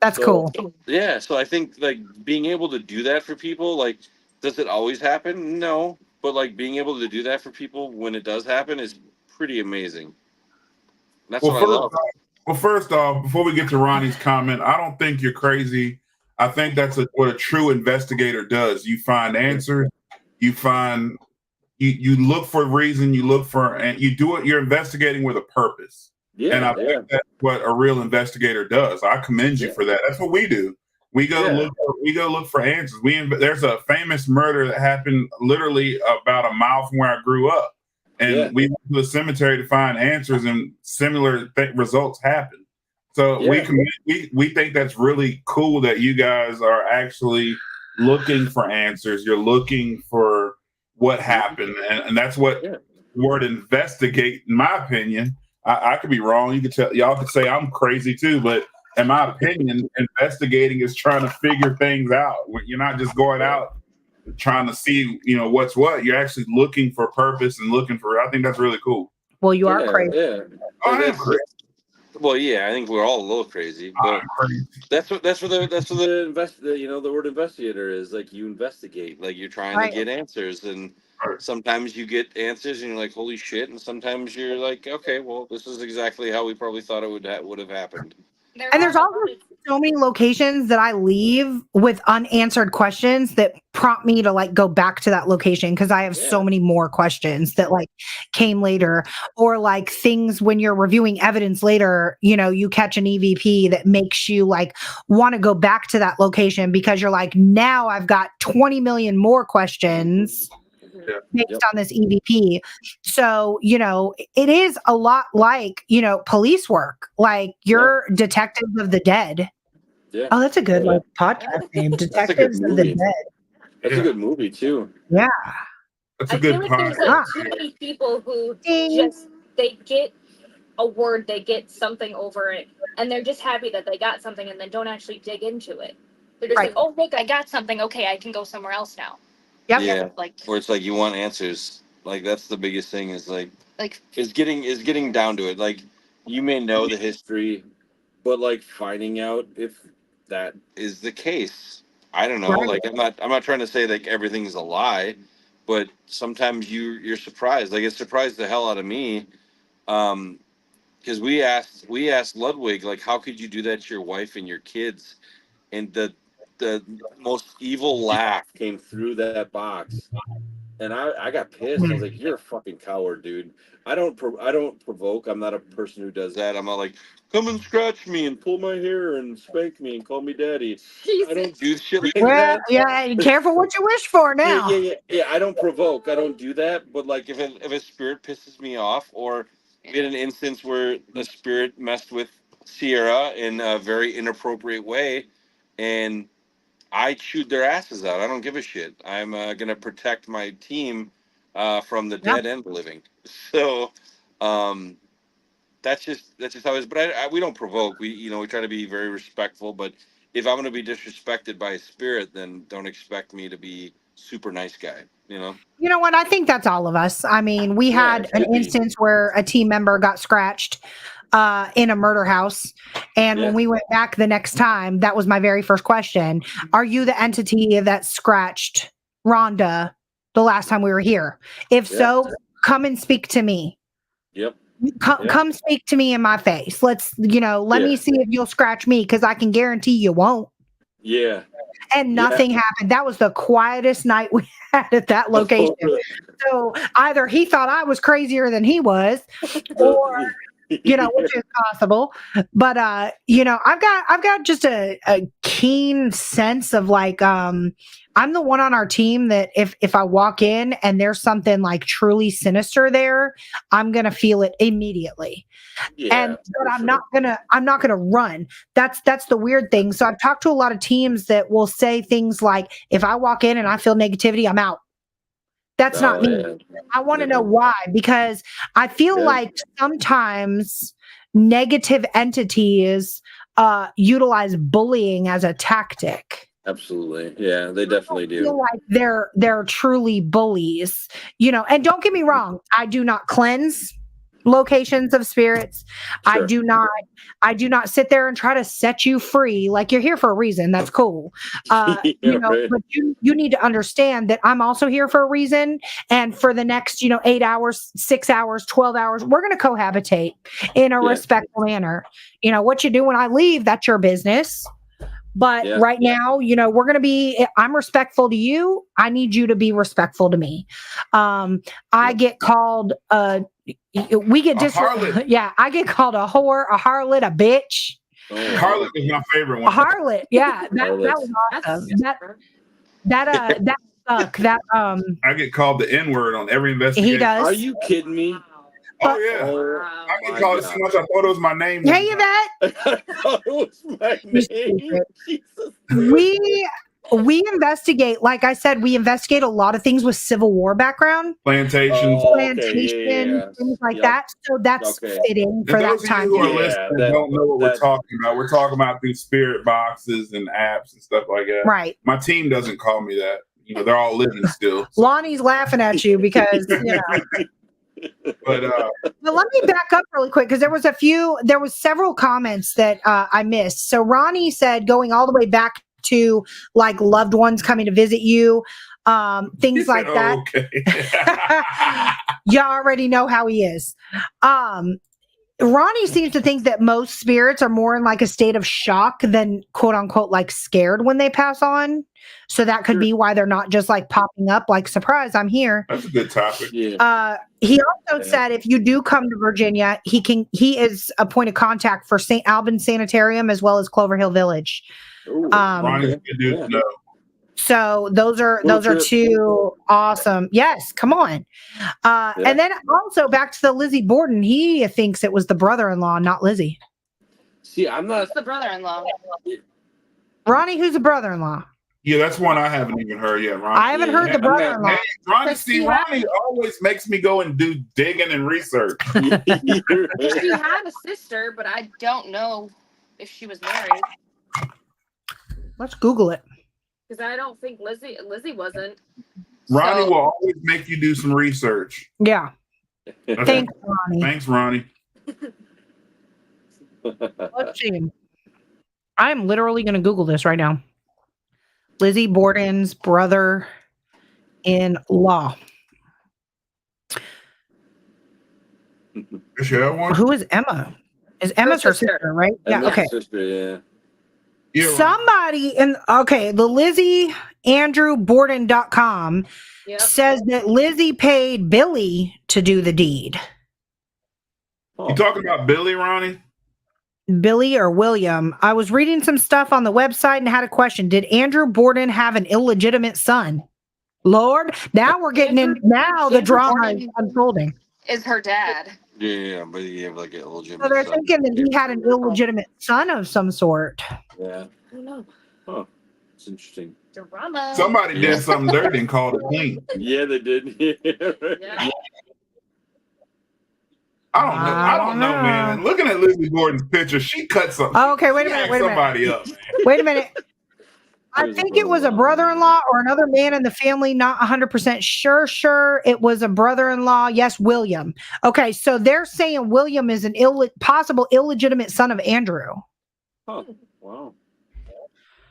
That's So cool. yeah, so I think like being able to do that for people, like, does it always happen? No, but like being able to do that for people when it does happen is pretty amazing. That's Well, what I first, love. well, first off, before we get to Ronnie's comment, I don't think you're crazy. I think that's what a true investigator does. You find answers. You find you look for a reason. You look for and you do it. You're investigating with a purpose. And Yeah, I yeah, think that's what a real investigator does. I commend you yeah, for that. That's what we do. yeah, We go look for answers. There's a famous murder that happened literally about a mile from where I grew up, yeah, and we went to the cemetery to find answers, and similar results happen. So yeah. we think that's really cool that you guys are actually looking for answers. You're looking for what happened, and that's what Yeah. word investigate, in my opinion. I could be wrong. You could tell y'all could say I'm crazy too, but in my opinion, investigating is trying to figure things out. You're not just going out trying to see, what's what. You're actually looking for purpose and looking for. I think that's really cool. Well, you are Yeah, crazy. yeah. Oh, I am That's crazy. well, yeah. I think we're all a little crazy, but I'm crazy. the word investigator is like you investigate, like you're trying to Right. get answers, and Right. sometimes you get answers and you're like, holy shit, and sometimes you're like, okay, well, this is exactly how we probably thought it would have happened. And there's also so many locations that I leave with unanswered questions that prompt me to like go back to that location because I have so Yeah. many more questions that like came later, or like things when you're reviewing evidence later, you catch an EVP that makes you like want to go back to that location because you're like, now I've got 20 million more questions Yeah. based Yep. on this EVP. So, it is a lot like, police work, like you're detectives of the dead. Yeah. Oh, that's a good Yeah. like podcast name, That's a good Detectives of the movie. Dead. That's Yeah. a good movie too. Yeah. That's a I feel good like there's like Ah. too many people who Ding. just they get a word, they get something over it, and they're just happy that they got something and then don't actually dig into it. They're just Right. like, oh look, I got something. Okay, I can go somewhere else now. Yep. Yeah. Like Where it's like you want answers. Like that's the biggest thing is is getting down to it. Like you may know the history, but like finding out if that is the case. I don't know. Right. Like I'm not trying to say like everything's a lie, but sometimes you're surprised. Like it surprised the hell out of me. Because we asked Ludwig, like, how could you do that to your wife and your kids? And the most evil laugh came through that box. And I got pissed. I was like, "You're a fucking coward, dude. I don't provoke. I'm not a person who does that. I'm not like, come and scratch me and pull my hair and spank me and call me daddy. I don't do shit like Well, that. yeah, careful what you wish for Yeah, now. yeah. I don't provoke. I don't do that. But like, if a spirit pisses me off, or we had an instance where a spirit messed with Sierra in a very inappropriate way, and I chewed their asses out. I don't give a shit. I'm gonna protect my team from the Yeah. dead and the living. So, um, that's just how it is. But we don't provoke. We try to be very respectful. But if I'm going to be disrespected by a spirit, then don't expect me to be super nice guy. You know what? I think that's all of us. I mean, we had an instance where a team member got scratched in a murder house. And when we went back the next time, that was my very first question. Are you the entity that scratched Rhonda the last time we were here? If so, come and speak to me. Yep. Come speak to me in my face. Let me see if you'll scratch me, because I can guarantee you won't. Yeah. And nothing happened. That was the quietest night we had at that location. So either he thought I was crazier than he was, or which is possible. But I've got just a keen sense of like I'm the one on our team that if I walk in and there's something like truly sinister there, I'm gonna feel it immediately. But I'm not gonna run. That's the weird thing. So I've talked to a lot of teams that will say things like, if I walk in and I feel negativity, I'm out. That's not me. I want to know why, because I feel like sometimes negative entities utilize bullying as a tactic. Absolutely. Yeah, they definitely do. I feel like they're truly bullies, and don't get me wrong, I do not cleanse locations of spirits. Sure. I do not sit there and try to set you free. Like, you're here for a reason. That's cool. But you need to understand that I'm also here for a reason. And for the next, 8 hours, 6 hours, 12 hours, we're going to cohabitate in a respectful manner. What you do when I leave, that's your business. But right now, we're going to I'm respectful to you. I need you to be respectful to me. I get called, we get I get called a whore, a harlot, a bitch. Harlot is my favorite one. A harlot. Yeah. That was awesome. That suck. I get called the N-word on every investigation. He does. Are you kidding me? Oh yeah, I get called it so much I thought it was my name. Hey, Yvette. I thought it was my name. Jesus. We investigate, like I said, we investigate a lot of things with Civil War background. Plantations, things like that. So that's fitting for that time. Who are listening don't know what we're talking about. We're talking about these spirit boxes and apps and stuff like that. Right. My team doesn't call me that. They're all living still. So. Lonnie's laughing at you because, But let me back up really quick, because there was several comments that I missed. So Ronnie said, going all the way back to like loved ones coming to visit you, things like that. Okay. You already know how he is. Ronnie seems to think that most spirits are more in like a state of shock than quote unquote like scared when they pass on. So that could be why they're not just like popping up like, surprise, I'm here. That's a good topic. Yeah. He also said if you do come to Virginia, he is a point of contact for St. Albans Sanitarium as well as Clover Hill Village. Ronnie's a good dude to know. So those are two awesome. Yes, come on. And then also back to the Lizzie Borden. He thinks it was the brother-in-law, not Lizzie. See, I'm not the brother-in-law. Ronnie, who's the brother-in-law? Yeah, that's one I haven't even heard yet. Ronnie. I haven't heard the brother-in-law. Hey, Ronnie always makes me go and do digging and research. She had a sister, but I don't know if she was married. Let's Google it. Because I don't think Lizzie wasn't. Ronnie will always make you do some research. Yeah. Okay. Thanks, Ronnie. Thanks, Ronnie. Let's see. I'm literally going to Google this right now. Lizzie Borden's brother-in-law. Does she have one? Who is Emma? Is Emma's her sister, right? Emma's Yeah. Okay. Sister, Somebody the LizzieAndrewBorden.com says that Lizzie paid Billy to do the deed. You talking about Billy, Ronnie? Billy or William? I was reading some stuff on the website and had a question. Did Andrew Borden have an illegitimate son? Lord, now we're getting in. Now the drama is unfolding. Is her dad? Yeah, but he have like an illegitimate. So they're thinking that he had an illegitimate son of some sort. Yeah. I don't know. Huh. It's interesting. Drama. Somebody did something dirty and called it clean. Yeah, they did. Yeah. I don't know, man. Looking at Lizzie Borden's picture, she cut something. Oh, okay, wait a minute. Somebody up, man. Wait a minute. I think it was a brother-in-law or another man in the family. Not 100% sure. It was a brother-in-law. Yes, William. Okay, so they're saying William is an possible illegitimate son of Andrew. Huh. Wow.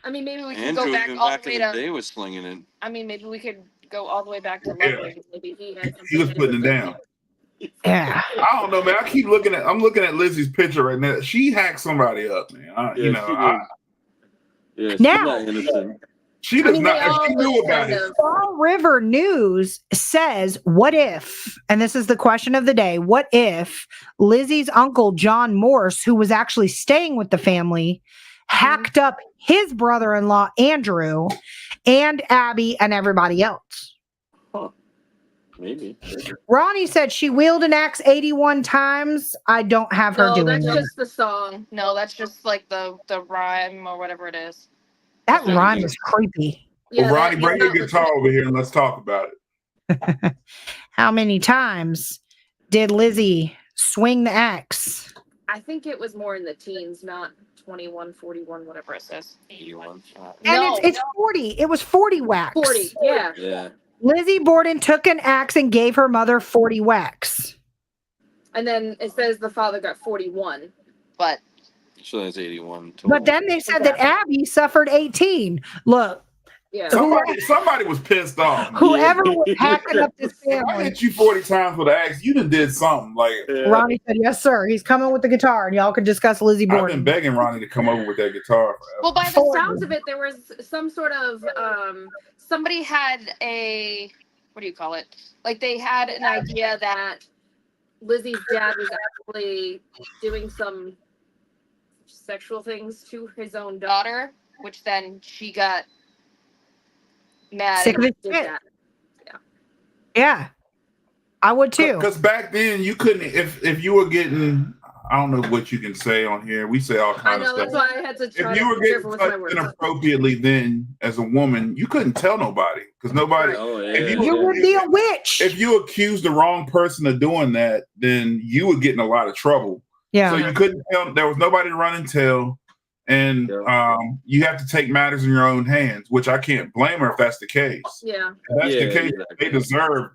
I mean, maybe we can Andrew go back even all back the way in the to. day was slinging it. I mean, maybe we could go all the way back to Yeah. Ludwig. Maybe he had something He was to do putting it with down. Yeah. I don't know, man. I'm looking at Lizzie's picture right now. She hacked somebody up, man. She's Now- not innocent. She does I mean, not. they If she all knew look about kind it. of- Fall River News says, what if, and this is the question of the day, what if Lizzie's uncle, John Morse, who was actually staying with the family, hacked up his brother-in-law, Andrew, and Abby and everybody else? Huh. Maybe. Ronnie said she wheeled an axe 81 times. I don't have her No, doing that's that. just the song. No, that's just like the rhyme or whatever it is. That rhyme is creepy. Well, Ronnie, that- bring he's your not guitar over here and let's talk about it. How many times did Lizzie swing the axe? I think it was more in the teens, not 21, 41, whatever it says. 81. And it's 40. It was 40 whacks. 40, yeah. Yeah. Lizzie Borden took an axe and gave her mother 40 whacks. And then it says the father got 41. But So that's 81 total. But then they said that Abby suffered 18. Look, yeah. Somebody was pissed off. whoever was hacking up this If I family. hit you 40 times with an axe, you done did something. Like Ronnie said, yes, sir. He's coming with the guitar, and y'all can discuss Lizzie I've been Borden. begging Ronnie to come over with that guitar forever. Well, by the sounds of it, there was some sort of somebody had a, what do you call it? Like they had an idea that Lizzie's dad was actually doing some sexual things to his own daughter, which then she got mad Sick of and his did shit. that. Yeah, I would too. Because back then you couldn't, if you were getting, I don't know what you can say on here. We say all I kinds know, of that's stuff. why I had to try If you to were be getting careful with my touched words. inappropriately then as a woman, you couldn't tell nobody because nobody. Oh, yeah. If You would be a witch. If you accused the wrong person of doing that, then you would get in a lot of trouble. Yeah. So you couldn't tell. There was nobody to run and tell, and you have to take matters in your own hands. Which I can't blame her if that's the case. Yeah. If that's the case. Exactly. They deserve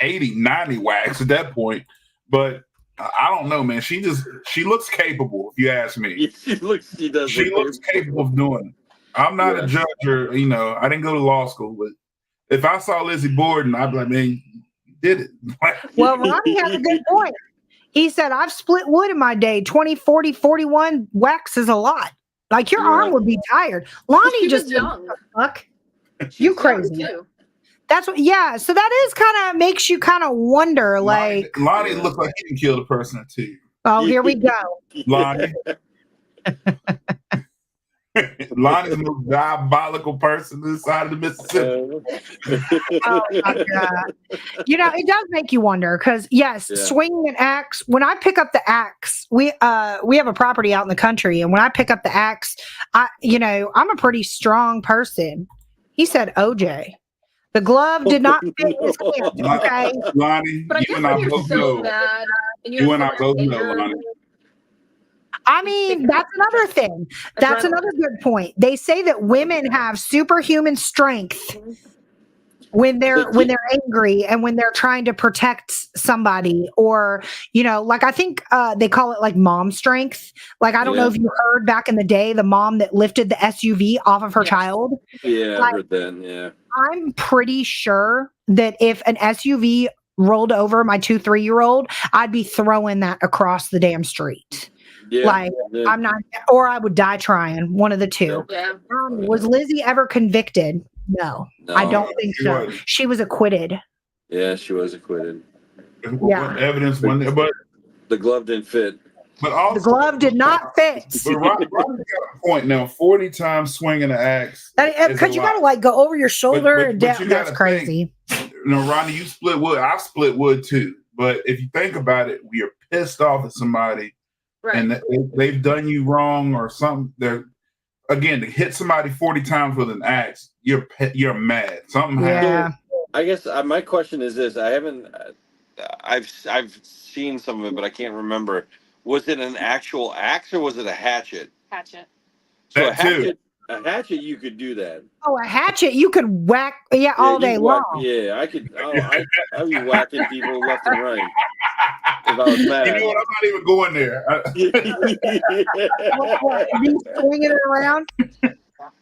80, 90 whacks at that point. But I don't know, man. She looks capable, if you ask me. She looks capable of doing it. I'm not a judge or, I didn't go to law school, but if I saw Lizzie Borden, I'd be like, man, you did it. Well, Ronnie has a good point. He said, I've split wood in my day. 20, 40, 41 whacks is a lot. Like your arm would be tired. Lonnie She just was young. Fuck. You crazy. Too. That's what, yeah. So that is kind of makes you kind of wonder, like, Lonnie looks like he can kill the person or two. oh, here we go. Lonnie. Lonnie's the most diabolical person this side of the Mississippi. Oh my God. It does make you wonder because swinging an axe, when I pick up the axe, we have a property out in the country, and when I pick up the axe, I'm a pretty strong person. He said OJ. The glove did not fit his hand. Okay. Lonnie, But I guess when you're so mad and you and I both know, Lonnie. I mean, that's another thing. That's another good point. They say that women have superhuman strength when they're angry and when they're trying to protect somebody, or like I think they call it like mom strength. Like I don't know if you heard back in the day, the mom that lifted the SUV off of her child. Yeah, like, I heard that. Yeah, I'm pretty sure that if an SUV rolled over my 2-3-year-old, I'd be throwing that across the damn street. Yeah, I'm not, or I would die trying. One of the two. Yeah. Was Lizzie ever convicted? No, I don't think so. She was acquitted. Yeah, she was acquitted. What evidence when there, but the glove didn't fit. But also, the glove did not fit. But Ronnie's got a point now. 40 times swinging an axe. Because you gotta like go over your shoulder and down. That's crazy. Ronnie, you split wood. I split wood too. But if you think about it, we are pissed off at somebody. Right. And they've done you wrong or something. Again, to hit somebody 40 times with an axe, you're mad. Something happened. I guess my question is this: I haven't I've seen some of it, but I can't remember. Was it an actual axe or was it a hatchet? Hatchet. So That a hatchet, you could do that. Oh, a hatchet you could whack, all day long. Yeah, I'd be whacking people left and right if I was mad. You know what? I'm not even going there. Be swinging it around.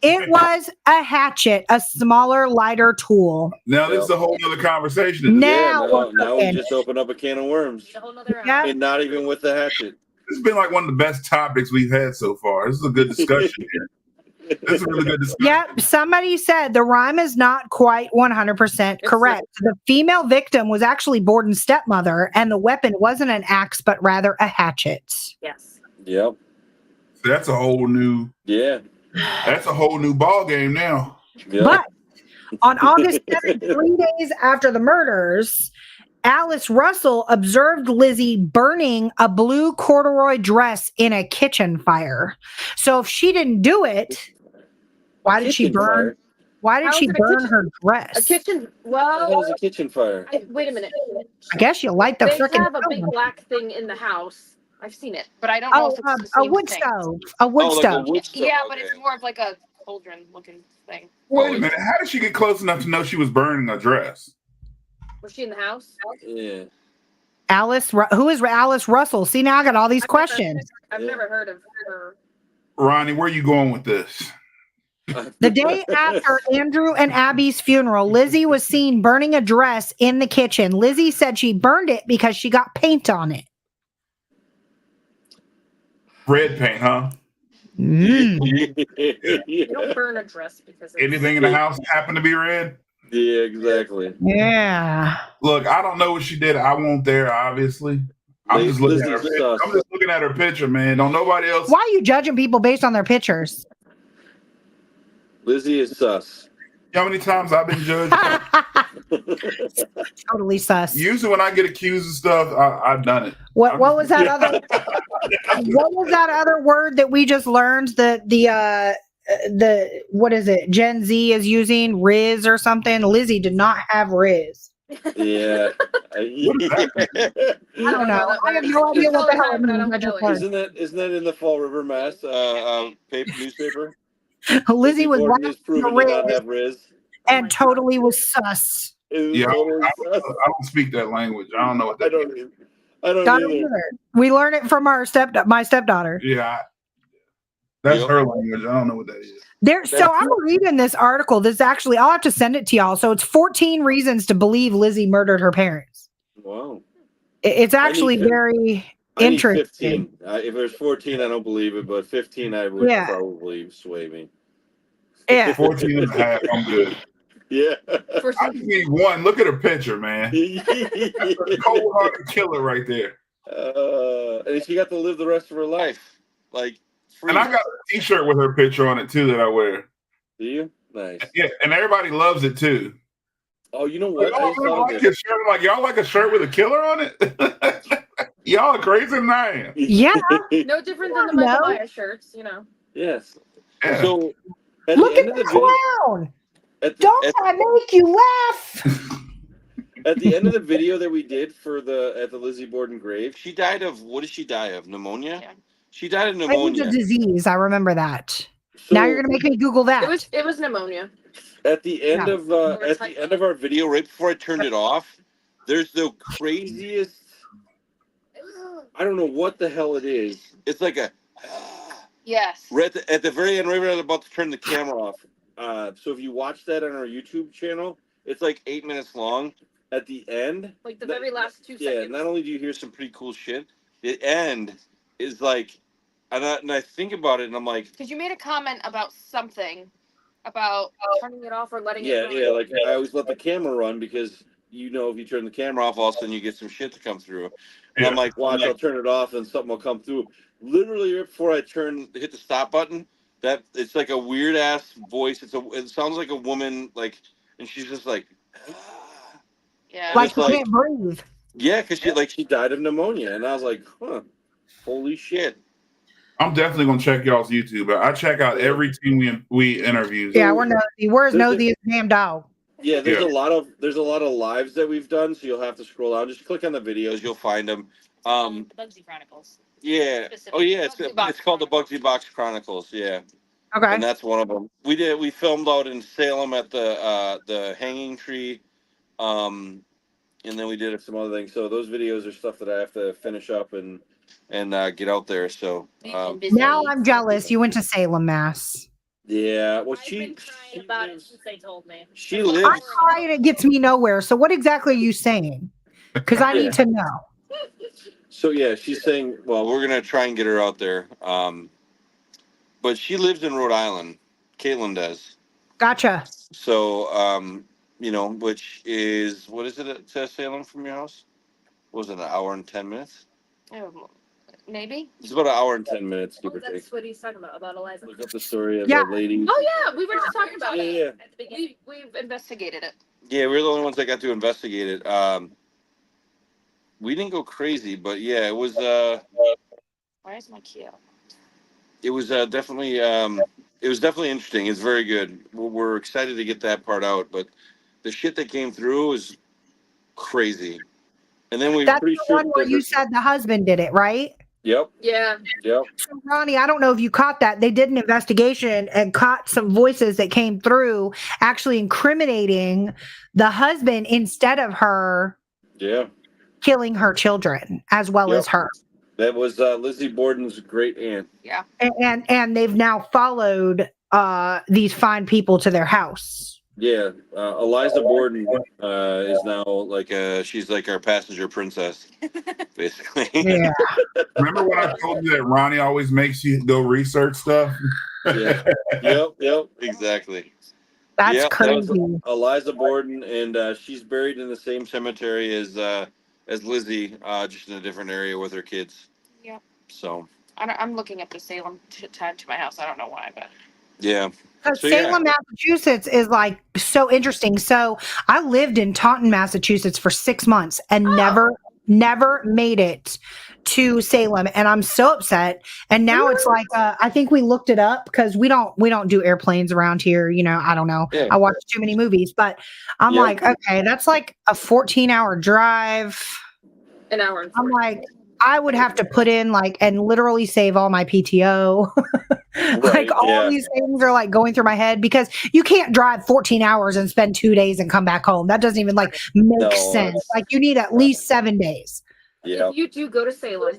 It was a hatchet, a smaller, lighter tool. Now this is a whole other conversation. Now we just opened up a can of worms. A whole nother Yeah. And not even with the hatchet. This has been like one of the best topics we've had so far. This is a good discussion here. This is a really good discussion. Yep. Somebody said the rhyme is not quite 100% correct. The female victim was actually Borden's stepmother, and the weapon wasn't an axe, but rather a hatchet. Yes. Yep. That's a whole new. Yeah. That's a whole new ball game now. Yep. But on August 7th, 3 days after the murders, Alice Russell observed Lizzie burning a blue corduroy dress in a kitchen fire. So if she didn't do it, why did she burn? Why did How she is it a burn kitchen- her dress? A kitchen. What Well, was a kitchen fire? wait a minute. I guess you light the They freaking have a big black thing in the house. I've seen it. But I don't know if it's the a same wood thing. stove. A wood Like a stove. wood stove. Yeah, but okay. it's more of like a cauldron looking thing. Wait a minute. How did she get close enough to know she was burning a dress? Was she in the house? Yeah. Who is Alice Russell? See, now I got all these questions. I've never heard of her. Ronnie, where are you going with this? The day after Andrew and Abby's funeral, Lizzie was seen burning a dress in the kitchen. Lizzie said she burned it because she got paint on it. Red paint, huh? You don't burn a dress because it's Anything in the house happened to be red? Yeah, exactly. Yeah. Look, I don't know what she did. I won't there, obviously. I'm just looking at her picture. I'm just looking at her picture, man. Don't nobody else. Why are you judging people based on their pictures? Lizzie is sus. How many times I've been judged? Totally sus. Usually when I get accused of stuff, I've done it. What was that other what was that other word that we just learned that the what is it? Gen Z is using Riz or something. Lizzie did not have Riz. Yeah. I don't know. I have no idea what the hell it means. I just learned. Isn't that in the Fall River Mass newspaper? Lizzie was Borden is proven to not have Riz. and totally was sus. Yeah, I don't speak that language. I don't know what that I don't either. We learn it from my stepdaughter. Yeah. That's her language. I don't know what that is. So I'm reading this article. This actually, I'll have to send it to y'all. So it's 14 reasons to believe Lizzie murdered her parents. Wow. It's actually very interesting. 15. If there's 14, I don't believe it, but 15, I would probably sway me. Yeah. 14 and a half, I'm good. Yeah. I just need one. Look at her picture, man. Cold-hearted killer right there. And she got to live the rest of her life. Like, free. And I got a t-shirt with her picture on it, too, that I wear. Do you? Nice. Yeah, and everybody loves it, too. Oh, you know what? Y'all like a shirt with a killer on it? Y'all are crazy than I am. Yeah. No different than the Michael Myers shirts, you know. Yes. Yeah. So, look at the clown. Don't I make you laugh? At the end of the video that we did at the Lizzie Borden grave, she died of, what did she die of? Pneumonia? Yeah. She died of It was pneumonia. a disease. I remember that. So, now you're gonna make me Google that. It was pneumonia. At the end of our video, right before I turned it off, there's the craziest. I don't know what the hell it is. It's like a. Yes. Right at the very end, right when I'm about to turn the camera off. So if you watch that on our YouTube channel, it's like 8 minutes long. At the end, Like the very last 2 yeah, seconds. not only do you hear some pretty cool shit, the end is like, and I think about it, and I'm like, Because you made a comment about something about Turning it off or letting it yeah, run. like I always let the camera run because if you turn the camera off, all of a sudden you get some shit to come through. And I'm like, watch, I'll turn it off and something will come through. Literally right before I hit the stop button, that it's like a weird ass voice. It sounds like a woman, like, and she's just like, yeah. Like you can't breathe. yeah, because she died of pneumonia, and I was like, huh, holy shit. I'm definitely gonna check y'all's YouTube. I check out every team we interview. Yeah, we're nosy. We're as nosy as a damn dog. Yeah, there's a lot of lives that we've done, so you'll have to scroll down. Just click on the videos, you'll find them. The Bugsy Chronicles. Yeah. Oh yeah, it's called the Bugsy Box Chronicles. Yeah, Okay. and that's one of them. We filmed out in Salem at the Hanging Tree, and then we did some other things. So those videos are stuff that I have to finish up and get out there. So Now I'm jealous. You went to Salem, Mass. yeah, well I've been crying about it since they told me. She I lives. cry and it gets me nowhere. So what exactly are you saying? Because I need to know. So yeah, she's saying, well, we're gonna try and get her out there. But she lives in Rhode Island. Caitlin does. Gotcha. So which is what is it to Salem from your house? What was it, an hour and 10 minutes? Maybe. It's about an hour and 10 minutes, give or take. That's what he's talking about Eliza. Look up the story of Yeah. the lady. Oh yeah, we were just talking about it. Yeah. At the beginning. We've investigated it. Yeah, we're the only ones that got to investigate it. We didn't go crazy, but yeah, it was Where's my key? it was definitely interesting. It's very good. We're excited to get that part out, but the shit that came through is crazy. And then we That's pretty the sure one where you said the husband did it, right? Yep. Yeah. Yep. So, Ronnie, I don't know if you caught that. They did an investigation and caught some voices that came through actually incriminating the husband instead of her Yeah. killing her children as well as her. That was Lizzie Borden's great aunt. Yeah. And they've now followed these fine people to their house. Yeah, Eliza Borden is now she's like our passenger princess, basically. Yeah. Remember when I told you that Ronnie always makes you go research stuff? Yeah. Yep, exactly. That's That crazy. was Eliza Borden, and she's buried in the same cemetery as Lizzie, just in a different area with her kids. Yep. So I'm looking at the Salem tag to my house. I don't know why, but yeah. Because So, Salem, Massachusetts is like so interesting. So I lived in Taunton, Massachusetts for 6 months and never made it to Salem. And I'm so upset. And now it's like, I think we looked it up because we don't do airplanes around here. You know, I don't know. Yeah. I watch too many movies, but I'm Yep. like, okay, that's like a 14-hour drive. an hour and 40. I'm like, I would have to put in and literally save all my PTO. These things are like going through my head because you can't drive 14 hours and spend 2 days and come back home. That doesn't even make sense. You need at least 7 days. Yeah. If you do go to Salem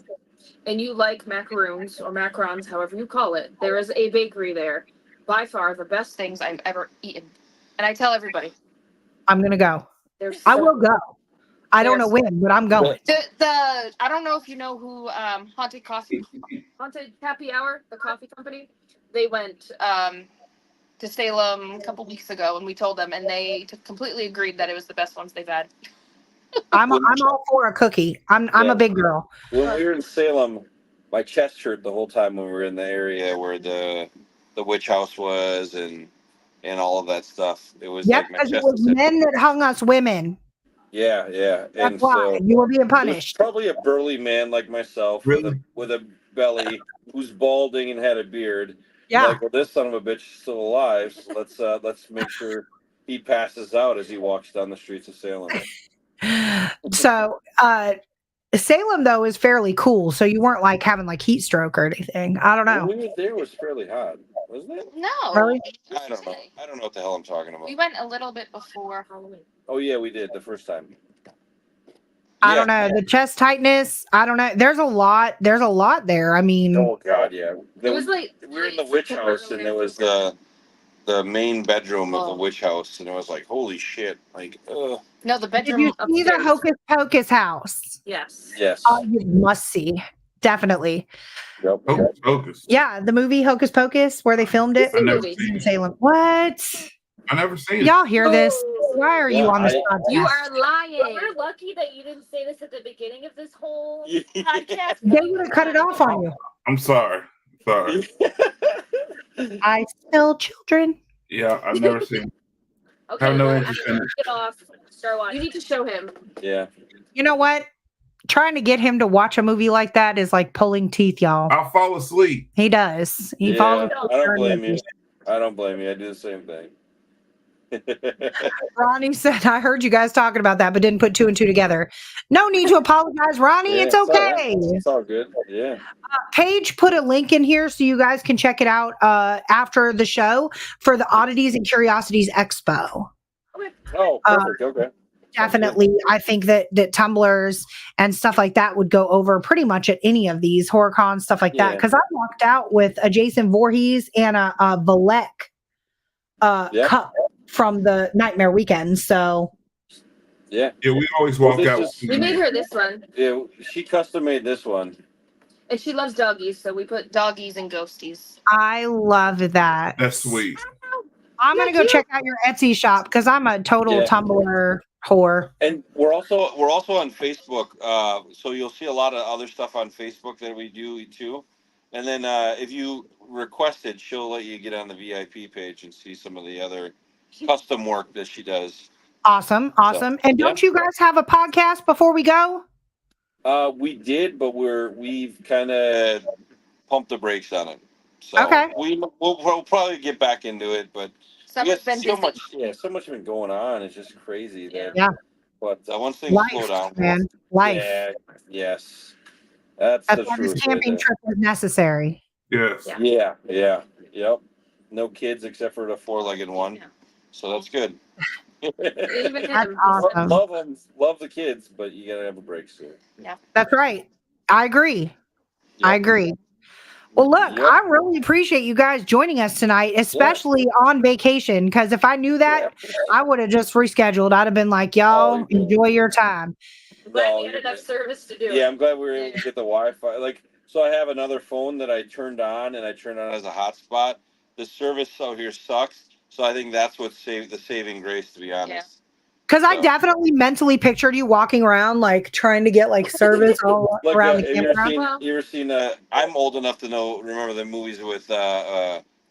and you like macaroons or macarons, however you call it, there is a bakery there. By far the best things I've ever eaten. And I tell everybody. I'm going to go. I will go. I don't know when, but I'm going. I don't know if you know who Haunted Happy Hour, the coffee company. They went to Salem a couple weeks ago, and we told them, and they completely agreed that it was the best ones they've had. I'm all for a cookie. I'm a big girl. When we were in Salem, my chest hurt the whole time when we were in the area where the witch house was and all of that stuff. It was my chest it was men that hung us women. Yeah. That's And why so you were being punished. Probably a burly man like myself Really? with a belly who's balding and had a beard. Yeah. Well, this son of a bitch is still alive. So let's make sure he passes out as he walks down the streets of Salem. So, Salem though is fairly cool. So you weren't having heat stroke or anything. I don't know. When we were there, was fairly hot, wasn't it? No. Really? I don't know. I don't know what the hell I'm talking about. We went a little bit before Halloween. Oh yeah, we did the first time. I don't know. The chest tightness. I don't know. There's a lot there. I mean, Oh god, yeah. It was we were in the witch house, and there was the main bedroom of the witch house, and it was like, holy shit, No, the did bedroom you see the upstairs. Hocus Pocus house? Yes. Yes. Oh, you must see. Definitely. Yep. Hocus Pocus. Yeah, the movie Hocus Pocus where they filmed it I never movie. seen in it. Salem. What? I never seen it. Y'all hear this? Why are you on this podcast? You are lying. We're lucky that you didn't say this at the beginning of this whole podcast. They would have cut it off on you. I'm sorry. Sorry. I still children. Yeah, I've never seen it. Okay, Have no well, interest in it. get off. Start watching. You need to show him. Yeah. You know what? Trying to get him to watch a movie like that is like pulling teeth, y'all. I'll fall asleep. He does. He Yeah, falls I don't blame you. I don't blame you. I do the same thing. Ronnie said, I heard you guys talking about that, but didn't put two and two together. No need to apologize, Ronnie. Yeah, it's all right. okay. It's all good. Yeah. Paige put a link in here so you guys can check it out after the show for the Oddities and Curiosities Expo. Oh, perfect. Okay. Definitely, I think that tumblers and stuff like that would go over pretty much at any of these horror cons, stuff like that. Yeah. Because I walked out with a Jason Voorhees and a Valek Yep. cup from the Nightmare Weekend. So Yeah. Yeah, we always walk this out. is- We made her this one, Yeah. She custom made this one. and she loves doggies, so we put doggies and ghosties. I love that. That's sweet. I'm gonna go check out your Etsy shop because I'm a total Yeah. Tumblr whore. And we're also on Facebook, so you'll see a lot of other stuff on Facebook that we do too. And then if you request it, she'll let you get on the VIP page and see some of the other custom work that she does. Awesome. And don't you guys have a podcast before we go? We did, but we've kind of Pump the brakes on it. So Okay. we'll probably get back into it, but Someone's been so busy. much. Yeah, so much been going on. It's just crazy. That, Yeah. But Once things slow Life, down, man. Life. yeah, yes, that's That's the why this truth. camping right trip was necessary. Yes. Yeah. there. Yep. No kids except for the four-legged one. Yeah. So that's good. Even That's him. awesome. Love them, love the kids, but you gotta have a break soon. That's right. I agree. I Yep. agree. Well, look, Yep. I really appreciate you guys joining us tonight, especially on vacation. Because if I knew that, I would have just rescheduled. I'd have been like, y'all, enjoy your time. I'm glad we No, had enough service to do it. Yeah, I'm glad we were able to get the Wi-Fi. Like, so I have another phone that I turned on, and I turned on as a hotspot. The service out here sucks, so I think that's what saved the saving grace, to be honest. Because I So- definitely mentally pictured you walking around, like trying to get like service all Like, around the have you ever campground. seen? You ever seen? I'm old enough to remember the movies with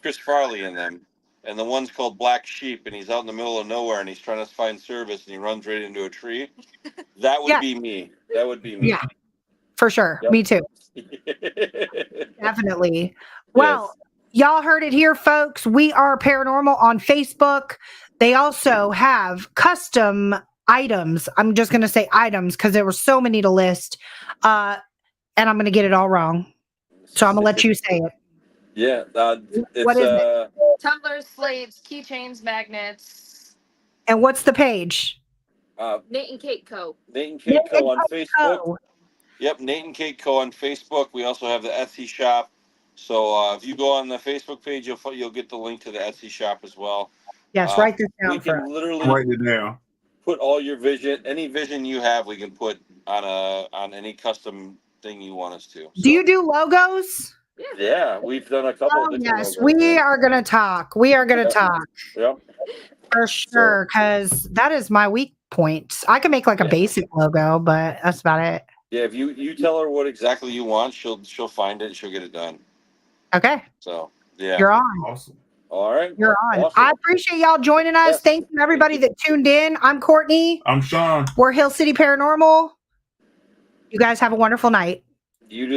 Chris Farley in them, and the one's called Black Sheep, and he's out in the middle of nowhere, and he's trying to find service, and he runs right into a tree. That would Yeah. be me. That would be me. Yeah. For sure. Yep. Me too. Definitely. Well, y'all heard it here, folks. We Are Paranormal on Facebook. They also have custom items. I'm just going to say items because there were so many to list. And I'm going to get it all wrong. So I'm going to let you say it. Yeah, it's What is it? Tumblers, slates, keychains, magnets. And what's the page? Nate and Kate Co. Nate and Kate Co on Facebook. Oh, Yep, Nate and Kate Co on Facebook. We also have the Etsy shop. So if you go on the Facebook page, you'll get the link to the Etsy shop as well. yes, write this We down for us. can literally Write it down. put all your vision. Any vision you have, we can put on any custom thing you want us to. Do you do logos? Yeah, we've done a couple. Oh, of different yes. logos, We yeah. are going to talk. We are going to Yep. talk Yep. for sure because that is my weak point. I can make like a Yeah. basic logo, but that's about it. Yeah, if you Tell her what exactly you want, she'll find it and she'll get it done. Okay. So yeah. You're on. Awesome. all right. You're on. Awesome. I appreciate y'all joining us. Yes. Thank you, everybody that tuned in. I'm Courtney. I'm Sean. We're Hill City Paranormal. You guys have a wonderful night. You do.